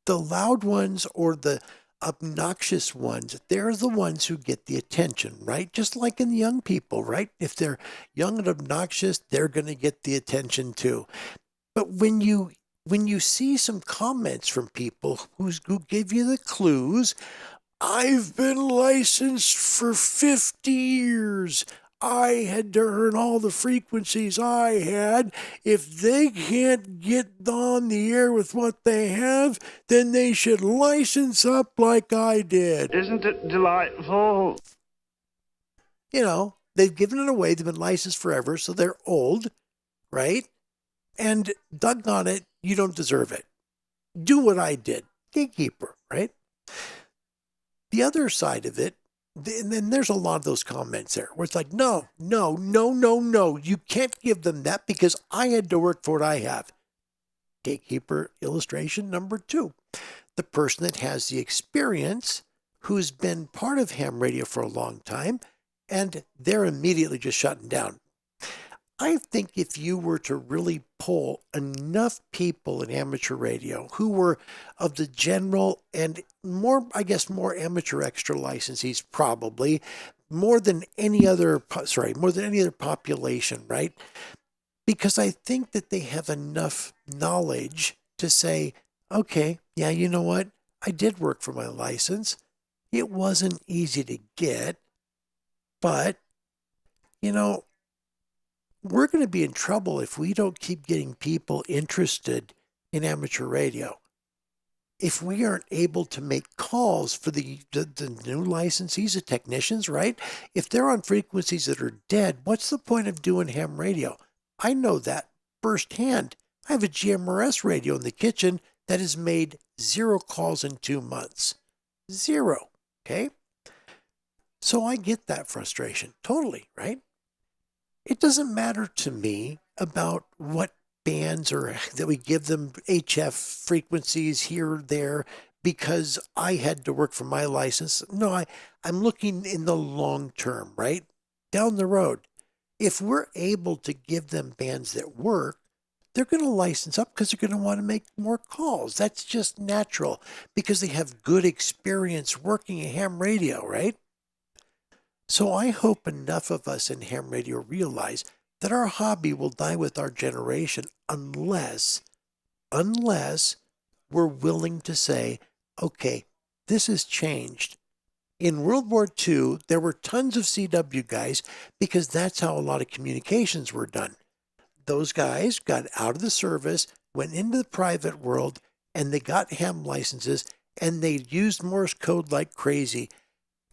the loud ones or the obnoxious ones, they're the ones who get the attention, right? Just like in the young people, right? If they're young and obnoxious, they're going to get the attention too. But when you see some comments from people who give you the clues, I've been licensed for 50 years. I had to earn all the frequencies I had. If they can't get on the air with what they have, then they should license up like I did. Isn't it delightful? They've given it away. They've been licensed forever, so they're old, right? And doggone it, you don't deserve it. Do what I did. Gatekeeper, right? The other side of it, and then there's a lot of those comments there where it's like, no. You can't give them that because I had to work for what I have. Gatekeeper illustration number 2. The person that has the experience, who's been part of ham radio for a long time, and they're immediately just shutting down. I think if you were to really poll enough people in amateur radio who were of the general and more amateur extra licensees, probably more than any other population, right? Because I think that they have enough knowledge to say, okay, yeah, you know what? I did work for my license. It wasn't easy to get, but, we're going to be in trouble if we don't keep getting people interested in amateur radio. if we aren't able to make calls for the new licensees, the technicians, right? If they're on frequencies that are dead, what's the point of doing ham radio? I know that firsthand. I have a GMRS radio in the kitchen that has made 0 calls in 2 months. 0, okay? So I get that frustration, totally, right? It doesn't matter to me about what bands or that we give them HF frequencies here or there because I had to work for my license. No, I'm looking in the long term, right? Down the road. If we're able to give them bands that work, they're going to license up because they're going to want to make more calls. That's just natural because they have good experience working a ham radio, right? So I hope enough of us in ham radio realize that our hobby will die with our generation unless we're willing to say, okay, this has changed. In World War II, there were tons of CW guys because that's how a lot of communications were done. Those guys got out of the service, went into the private world, and they got ham licenses, and they used Morse code like crazy.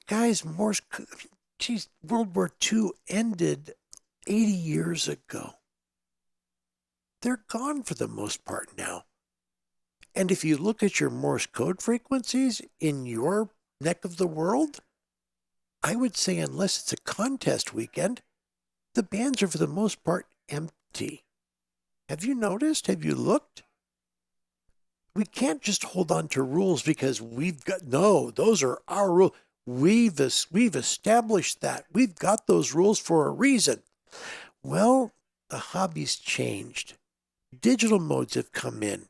Guys, World War II ended 80 years ago. They're gone for the most part now. And if you look at your Morse code frequencies in your neck of the world, I would say unless it's a contest weekend, the bands are for the most part empty. Have you noticed? Have you looked? We can't just hold on to rules because those are our rules. We've established that. We've got those rules for a reason. Well, the hobby's changed. Digital modes have come in.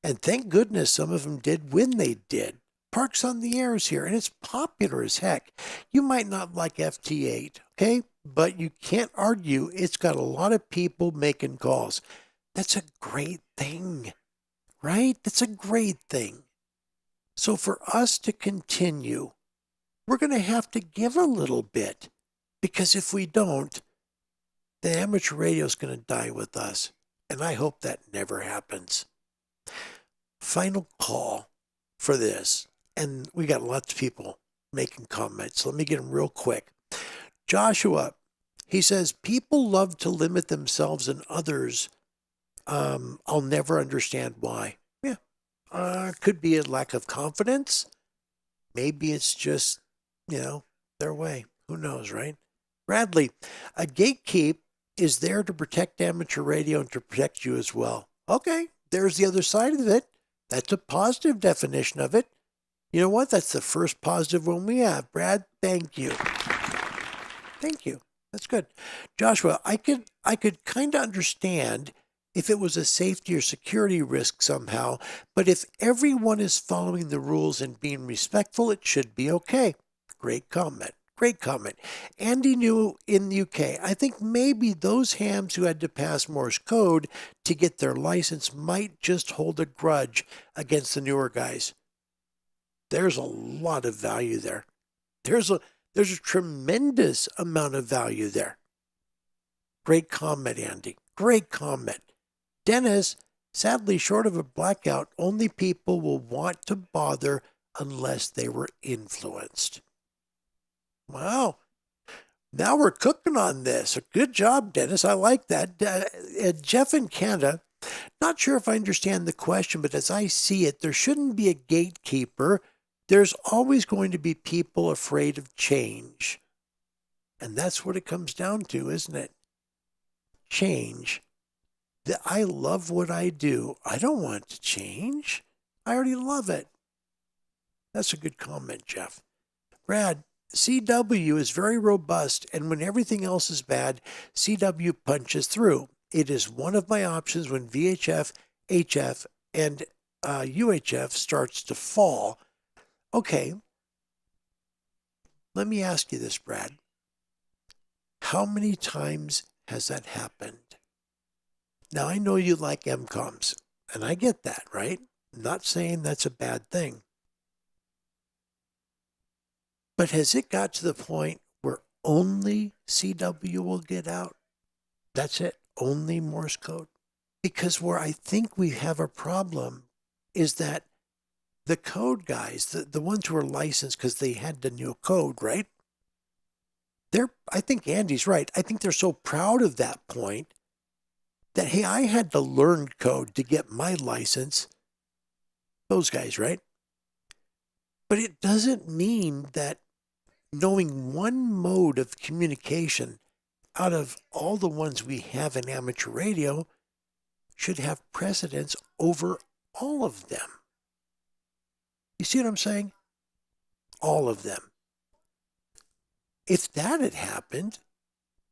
And thank goodness some of them did when they did. Parks on the Air is here, and it's popular as heck. You might not like FT8, okay? But you can't argue it's got a lot of people making calls. That's a great thing, right? That's a great thing. So for us to continue, we're going to have to give a little bit. Because if we don't, the amateur radio is going to die with us. And I hope that never happens. Final call for this. And we got lots of people making comments. Let me get them real quick. Joshua, he says, people love to limit themselves and others. I'll never understand why. Yeah. Could be a lack of confidence. Maybe it's just, their way. Who knows, right? Bradley, a gatekeep is there to protect amateur radio and to protect you as well. Okay, there's the other side of it. That's a positive definition of it. You know what? That's the first positive one we have. Brad, thank you. Thank you. That's good. Joshua, I could kind of understand if it was a safety or security risk somehow, but if everyone is following the rules and being respectful, it should be okay. Great comment. Great comment. Andy New in the UK, I think maybe those hams who had to pass Morse code to get their license might just hold a grudge against the newer guys. There's a lot of value there. There's a tremendous amount of value there. Great comment, Andy. Great comment. Dennis, sadly, short of a blackout, only people will want to bother unless they were influenced. Wow. Now we're cooking on this. Good job, Dennis. I like that. Jeff in Canada, not sure if I understand the question, but as I see it, there shouldn't be a gatekeeper. There's always going to be people afraid of change. And that's what it comes down to, isn't it? Change. I love what I do. I don't want to change. I already love it. That's a good comment, Jeff. Brad, CW is very robust, and when everything else is bad, CW punches through. It is one of my options when VHF, HF, and UHF starts to fall. Okay, let me ask you this, Brad. How many times has that happened? Now, I know you like MCOMs, and I get that, right? I'm not saying that's a bad thing. But has it got to the point where only CW will get out? That's it, only Morse code? Because where I think we have a problem is that The code guys, the ones who are licensed because they had the new code, right? I think Andy's right. I think they're so proud of that point that, hey, I had to learn code to get my license. Those guys, right? But it doesn't mean that knowing one mode of communication out of all the ones we have in amateur radio should have precedence over all of them. You see what I'm saying? All of them. If that had happened,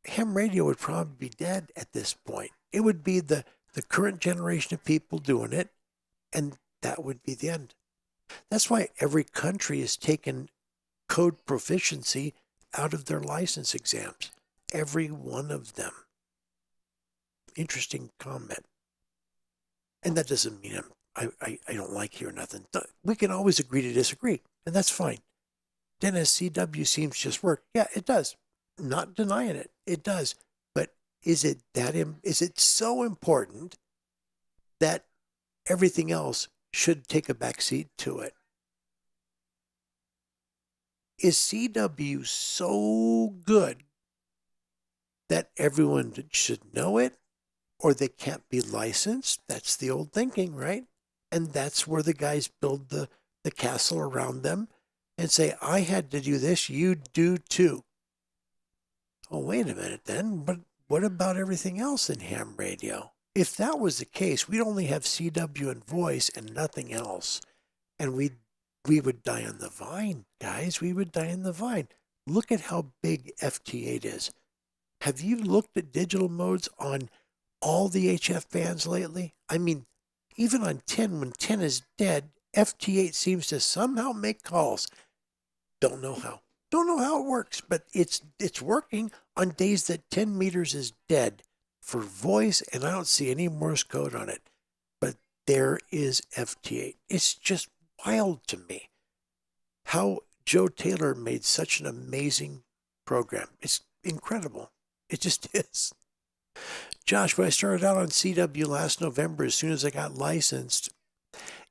ham radio would probably be dead at this point. It would be the current generation of people doing it, and that would be the end. That's why every country has taken code proficiency out of their license exams. Every one of them. Interesting comment. And that doesn't mean I don't like you or nothing. We can always agree to disagree, and that's fine. Dennis, CW seems just work. Yeah, it does. Not denying it. It does. But is it so important that everything else should take a backseat to it? Is CW so good that everyone should know it, or they can't be licensed? That's the old thinking, right? And that's where the guys build the castle around them and say, I had to do this, you do too. Oh, wait a minute then, but what about everything else in ham radio? If that was the case, we'd only have CW and voice and nothing else. And we would die on the vine, guys. We would die on the vine. Look at how big FT8 is. Have you looked at digital modes on all the HF bands lately? I mean, even on 10, when 10 is dead, FT8 seems to somehow make calls. Don't know how. Don't know how it works, but it's working on days that 10 meters is dead for voice, and I don't see any Morse code on it. But there is FT8. It's just wild to me how Joe Taylor made such an amazing program. It's incredible. It just is. Josh, when I started out on CW last November, as soon as I got licensed,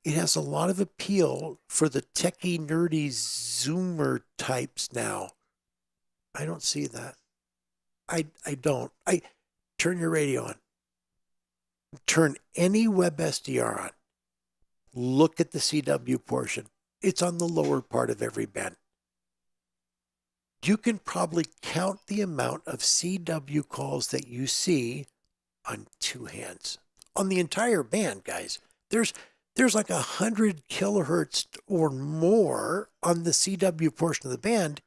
it has a lot of appeal for the techie, nerdy Zoomer types now. I don't see that. I don't. Turn your radio on. Turn any web SDR on. Look at the CW portion. It's on the lower part of every band. You can probably count the amount of CW calls that you see on two hands. On the entire band, guys. There's like 100 kilohertz or more on the CW portion of the band,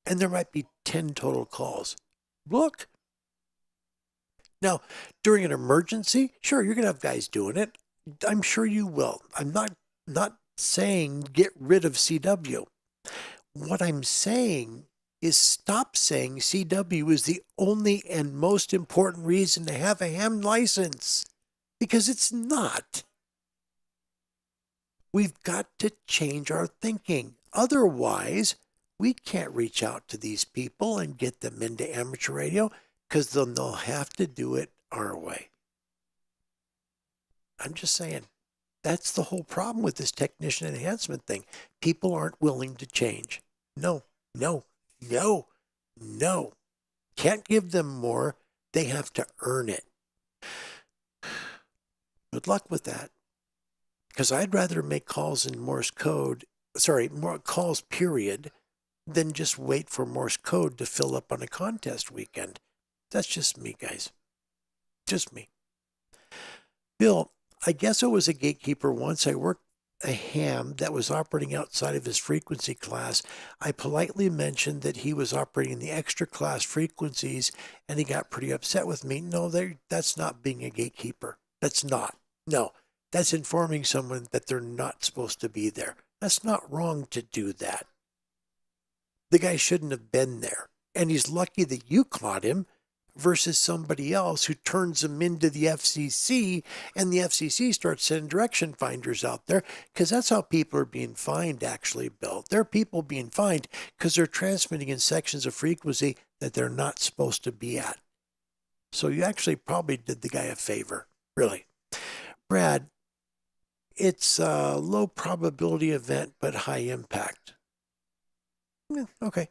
and there might be 10 total calls. Look. Now, during an emergency, sure, you're going to have guys doing it. I'm sure you will. I'm not saying get rid of CW. What I'm saying is stop saying CW is the only and most important reason to have a ham license, because it's not. We've got to change our thinking. Otherwise, we can't reach out to these people and get them into amateur radio, because then they'll have to do it our way. I'm just saying. That's the whole problem with this technician enhancement thing. People aren't willing to change. No. Can't give them more. They have to earn it. Good luck with that. Because I'd rather make calls in more calls period, than just wait for Morse code to fill up on a contest weekend. That's just me, guys. Just me. Bill, I guess I was a gatekeeper once. I worked a ham that was operating outside of his frequency class. I politely mentioned that he was operating the extra class frequencies, and he got pretty upset with me. No, that's not being a gatekeeper. That's not. No, that's informing someone that they're not supposed to be there. That's not wrong to do that. The guy shouldn't have been there, and he's lucky that you caught him versus somebody else who turns him into the FCC, and the FCC starts sending direction finders out there, because that's how people are being fined, actually, Bill. There are people being fined because they're transmitting in sections of frequency that they're not supposed to be at. So you actually probably did the guy a favor, really. Brad, It's a low probability event, but high impact. Yeah, okay.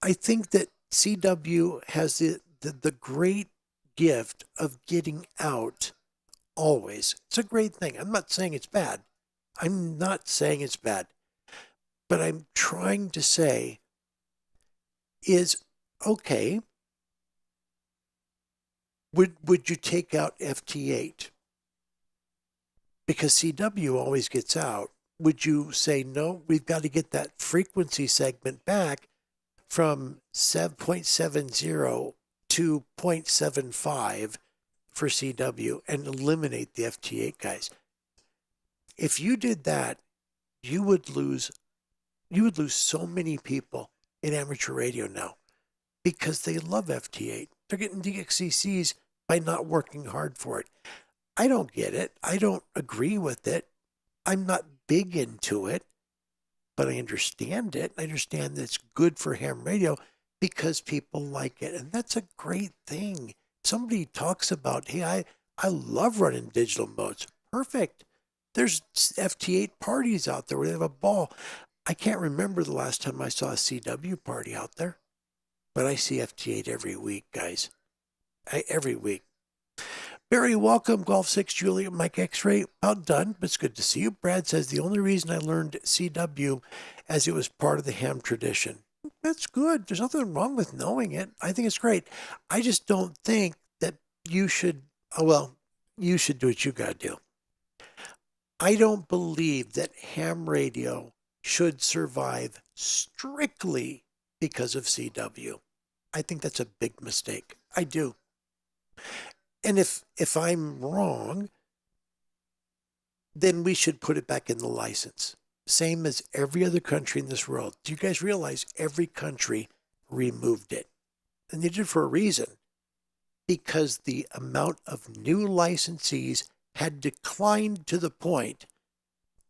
I think that CW has the great gift of getting out always. It's a great thing. I'm not saying it's bad. I'm not saying it's bad. But I'm trying to say is, okay, would you take out FT8? Because CW always gets out. Would you say, no, we've got to get that frequency segment back from 7.70 to 0.75 for CW and eliminate the FT8 guys? If you did that, you would lose so many people in amateur radio now because they love FT8. They're getting DXCCs by not working hard for it. I don't get it. I don't agree with it. I'm not big into it, but I understand it. I understand that it's good for ham radio because people like it. And that's a great thing. Somebody talks about, hey, I love running digital modes. Perfect. There's FT8 parties out there where they have a ball. I can't remember the last time I saw a CW party out there, but I see FT8 every week, guys. Every week. Barry, welcome. Golf 6, Juliet, Mike X-Ray. About done, but it's good to see you. Brad says, the only reason I learned CW as it was part of the ham tradition. That's good. There's nothing wrong with knowing it. I think it's great. I just don't think that you should, you should do what you got to do. I don't believe that ham radio should survive strictly because of CW. I think that's a big mistake. I do. And if I'm wrong, then we should put it back in the license. Same as every other country in this world. Do you guys realize every country removed it? And they did for a reason. Because the amount of new licensees had declined to the point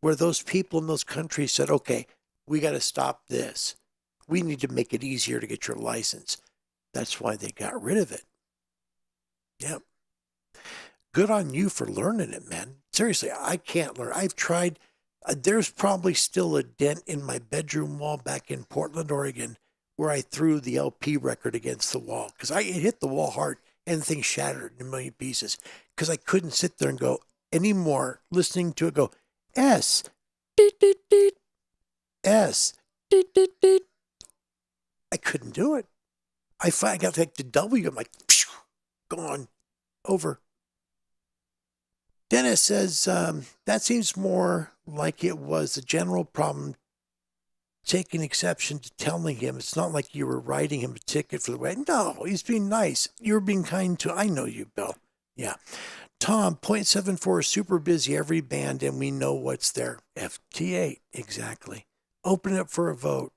where those people in those countries said, okay, we got to stop this. We need to make it easier to get your license. That's why they got rid of it. Yep. Good on you for learning it, man. Seriously, I can't learn. I've tried. There's probably still a dent in my bedroom wall back in Portland, Oregon, where I threw the LP record against the wall because it hit the wall hard and the thing shattered in a million pieces because I couldn't sit there and go anymore listening to it go, S, deet, deet, deet, S, deet, deet, deet. I couldn't do it. I got to take the W. I'm like, phew, gone, over. Dennis says, that seems more like it was a general problem, taking exception to telling him. It's not like you were writing him a ticket for the way. No, he's being nice. You're being kind to, I know you, Bill. Yeah. Tom, 0.74 is super busy, every band, and we know what's there. FT8, exactly. Open it up for a vote.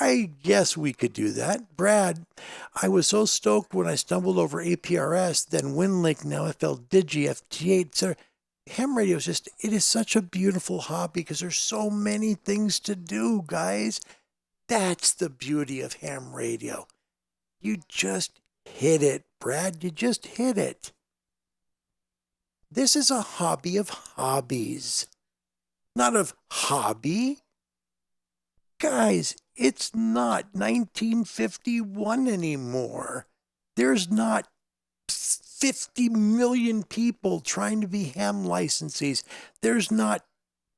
I guess we could do that. Brad, I was so stoked when I stumbled over APRS, then WinLink, now FL Digi, FT8, etc. Ham radio is just, it is such a beautiful hobby because there's so many things to do, guys. That's the beauty of ham radio. You just hit it, Brad. You just hit it. This is a hobby of hobbies, not of hobby. Guys, it's not 1951 anymore. There's not 50 million people trying to be ham licensees. There's not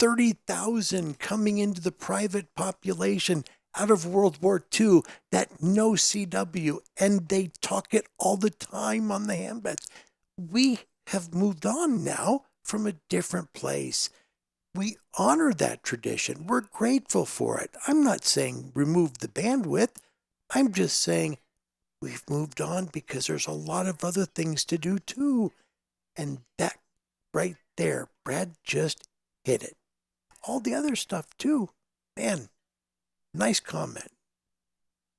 30,000 coming into the private population out of World War II that know CW, and they talk it all the time on the ham beds. We have moved on now from a different place. We honor that tradition. We're grateful for it. I'm not saying remove the bandwidth. I'm just saying we've moved on because there's a lot of other things to do too. And that right there, Brad just hit it. All the other stuff too. Man, nice comment.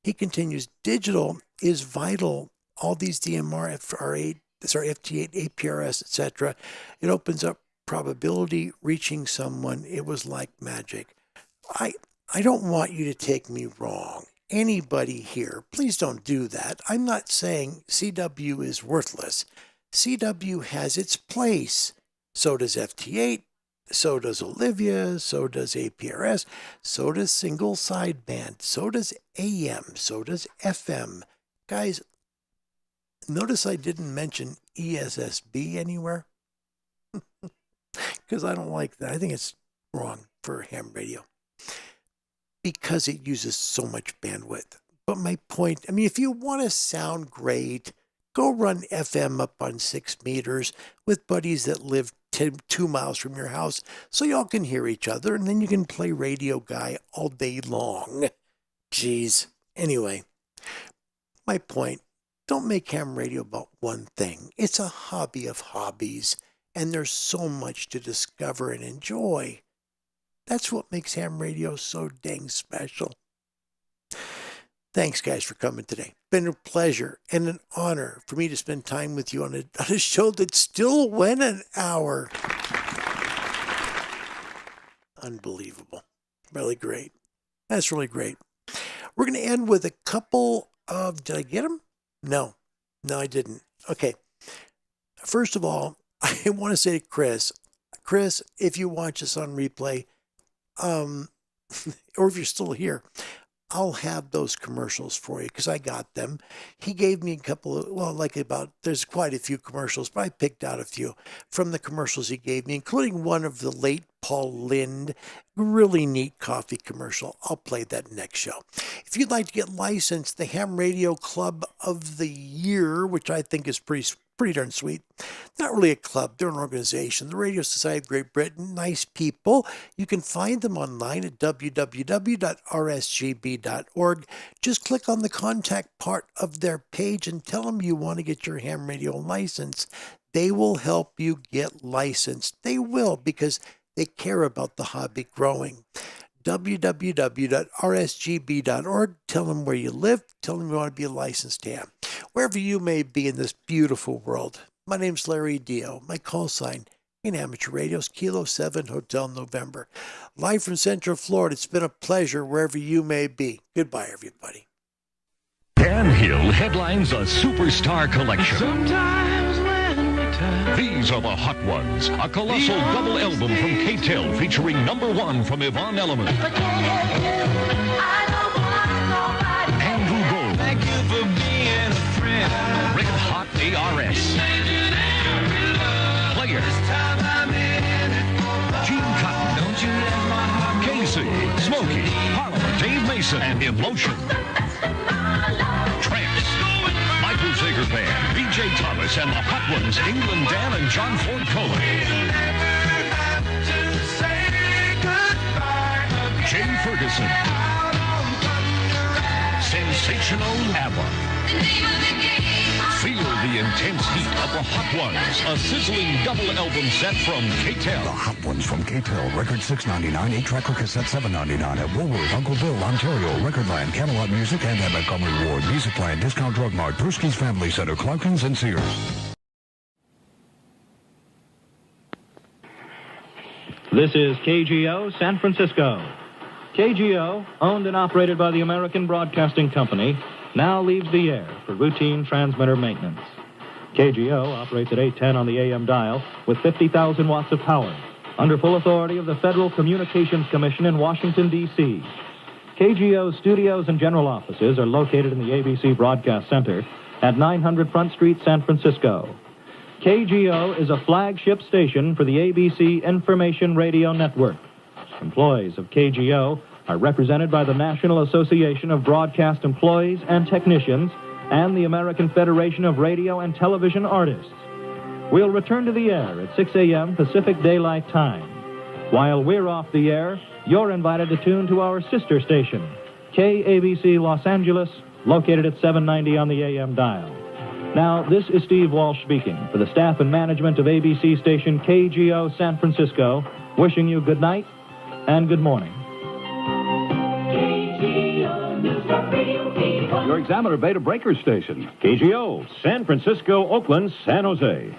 He continues, digital is vital. All these DMR, FR8, FT8, APRS, etc. It opens up probability reaching someone. It was like magic. I don't want you to take me wrong. Anybody here, please don't do that. I'm not saying CW is worthless. CW has its place. So does FT8. So does Olivia. So does APRS. So does single sideband. So does AM. So does FM. Guys, notice I didn't mention ESSB anywhere. Because I don't like that. I think it's wrong for ham radio. Because it uses so much bandwidth. But my point, I mean, if you want to sound great, go run FM up on 6 meters with buddies that live 2 miles from your house so y'all can hear each other, and then you can play Radio Guy all day long. Jeez. Anyway, my point, don't make ham radio about one thing. It's a hobby of hobbies, and there's so much to discover and enjoy. That's what makes ham radio so dang special. Thanks, guys, for coming today. Been a pleasure and an honor for me to spend time with you on a show that still went an hour. Unbelievable. Really great. That's really great. We're going to end with a couple of... Did I get them? No, I didn't. Okay. First of all, I want to say to Chris, if you watch this on replay, or if you're still here, I'll have those commercials for you because I got them. He gave me a couple of, there's quite a few commercials, but I picked out a few from the commercials he gave me, including one of the late Paul Lind, really neat coffee commercial. I'll play that next show. If you'd like to get licensed, the Ham Radio Club of the Year, which I think is pretty darn sweet. Not really a club, they're an organization. The Radio Society of Great Britain, nice people. You can find them online at www.rsgb.org. Just click on the contact part of their page and tell them you want to get your ham radio license. They will help you get licensed. They will, because they care about the hobby growing. www.rsgb.org. Tell them where you live. Tell them you want to be a licensed ham. Wherever you may be in this beautiful world. My name's Larry Dio. My call sign in amateur radio is Kilo 7 Hotel November. Live from Central Florida. It's been a pleasure wherever you may be. Goodbye, everybody. Dan Hill headlines a superstar collection. Sometimes when we're tired. These are the Hot Ones, a colossal double album from K-Tel featuring #1 from Yvonne Elliman. Andrew Gold. Thank you for being a friend. Red Hot ARS. Player. Gene Cotton. Don't you let my heart go. Casey, Smokey, Harlem, Dave Mason, and Emotion. Tramps. Michael Zager Band, B.J. Thomas, and the Hot Ones, England Dan and John Ford Cohen. Jay Ferguson. Sensational ABBA. Feel the intense heat of the Hot Ones, a sizzling double album set from K-Tel. The Hot Ones from K-Tel, record $6.99, 8-track or cassette $7.99 at Woolworth, Uncle Bill, Ontario, Recordland, Camelot Music, and at Montgomery Ward, Music Plan, Discount Drug Mart, Brewski's Family Center, Clarkins, and Sears. This is KGO, San Francisco. KGO, owned and operated by the American Broadcasting Company, now leaves the air for routine transmitter maintenance. KGO operates at 810 on the AM dial with 50,000 watts of power, under full authority of the Federal Communications Commission in Washington, D.C. KGO's studios and general offices are located in the ABC Broadcast Center at 900 Front Street, San Francisco. KGO is a flagship station for the ABC Information Radio Network. Employees of KGO are represented by the National Association of Broadcast Employees and Technicians and the American Federation of Radio and Television Artists. We'll return to the air at 6 a.m. Pacific Daylight Time. While we're off the air, you're invited to tune to our sister station, KABC Los Angeles, located at 790 on the AM dial. Now, this is Steve Walsh speaking for the staff and management of ABC station KGO San Francisco, wishing you good night and good morning. Your Examiner Beta Breaker Station, KGO, San Francisco, Oakland, San Jose.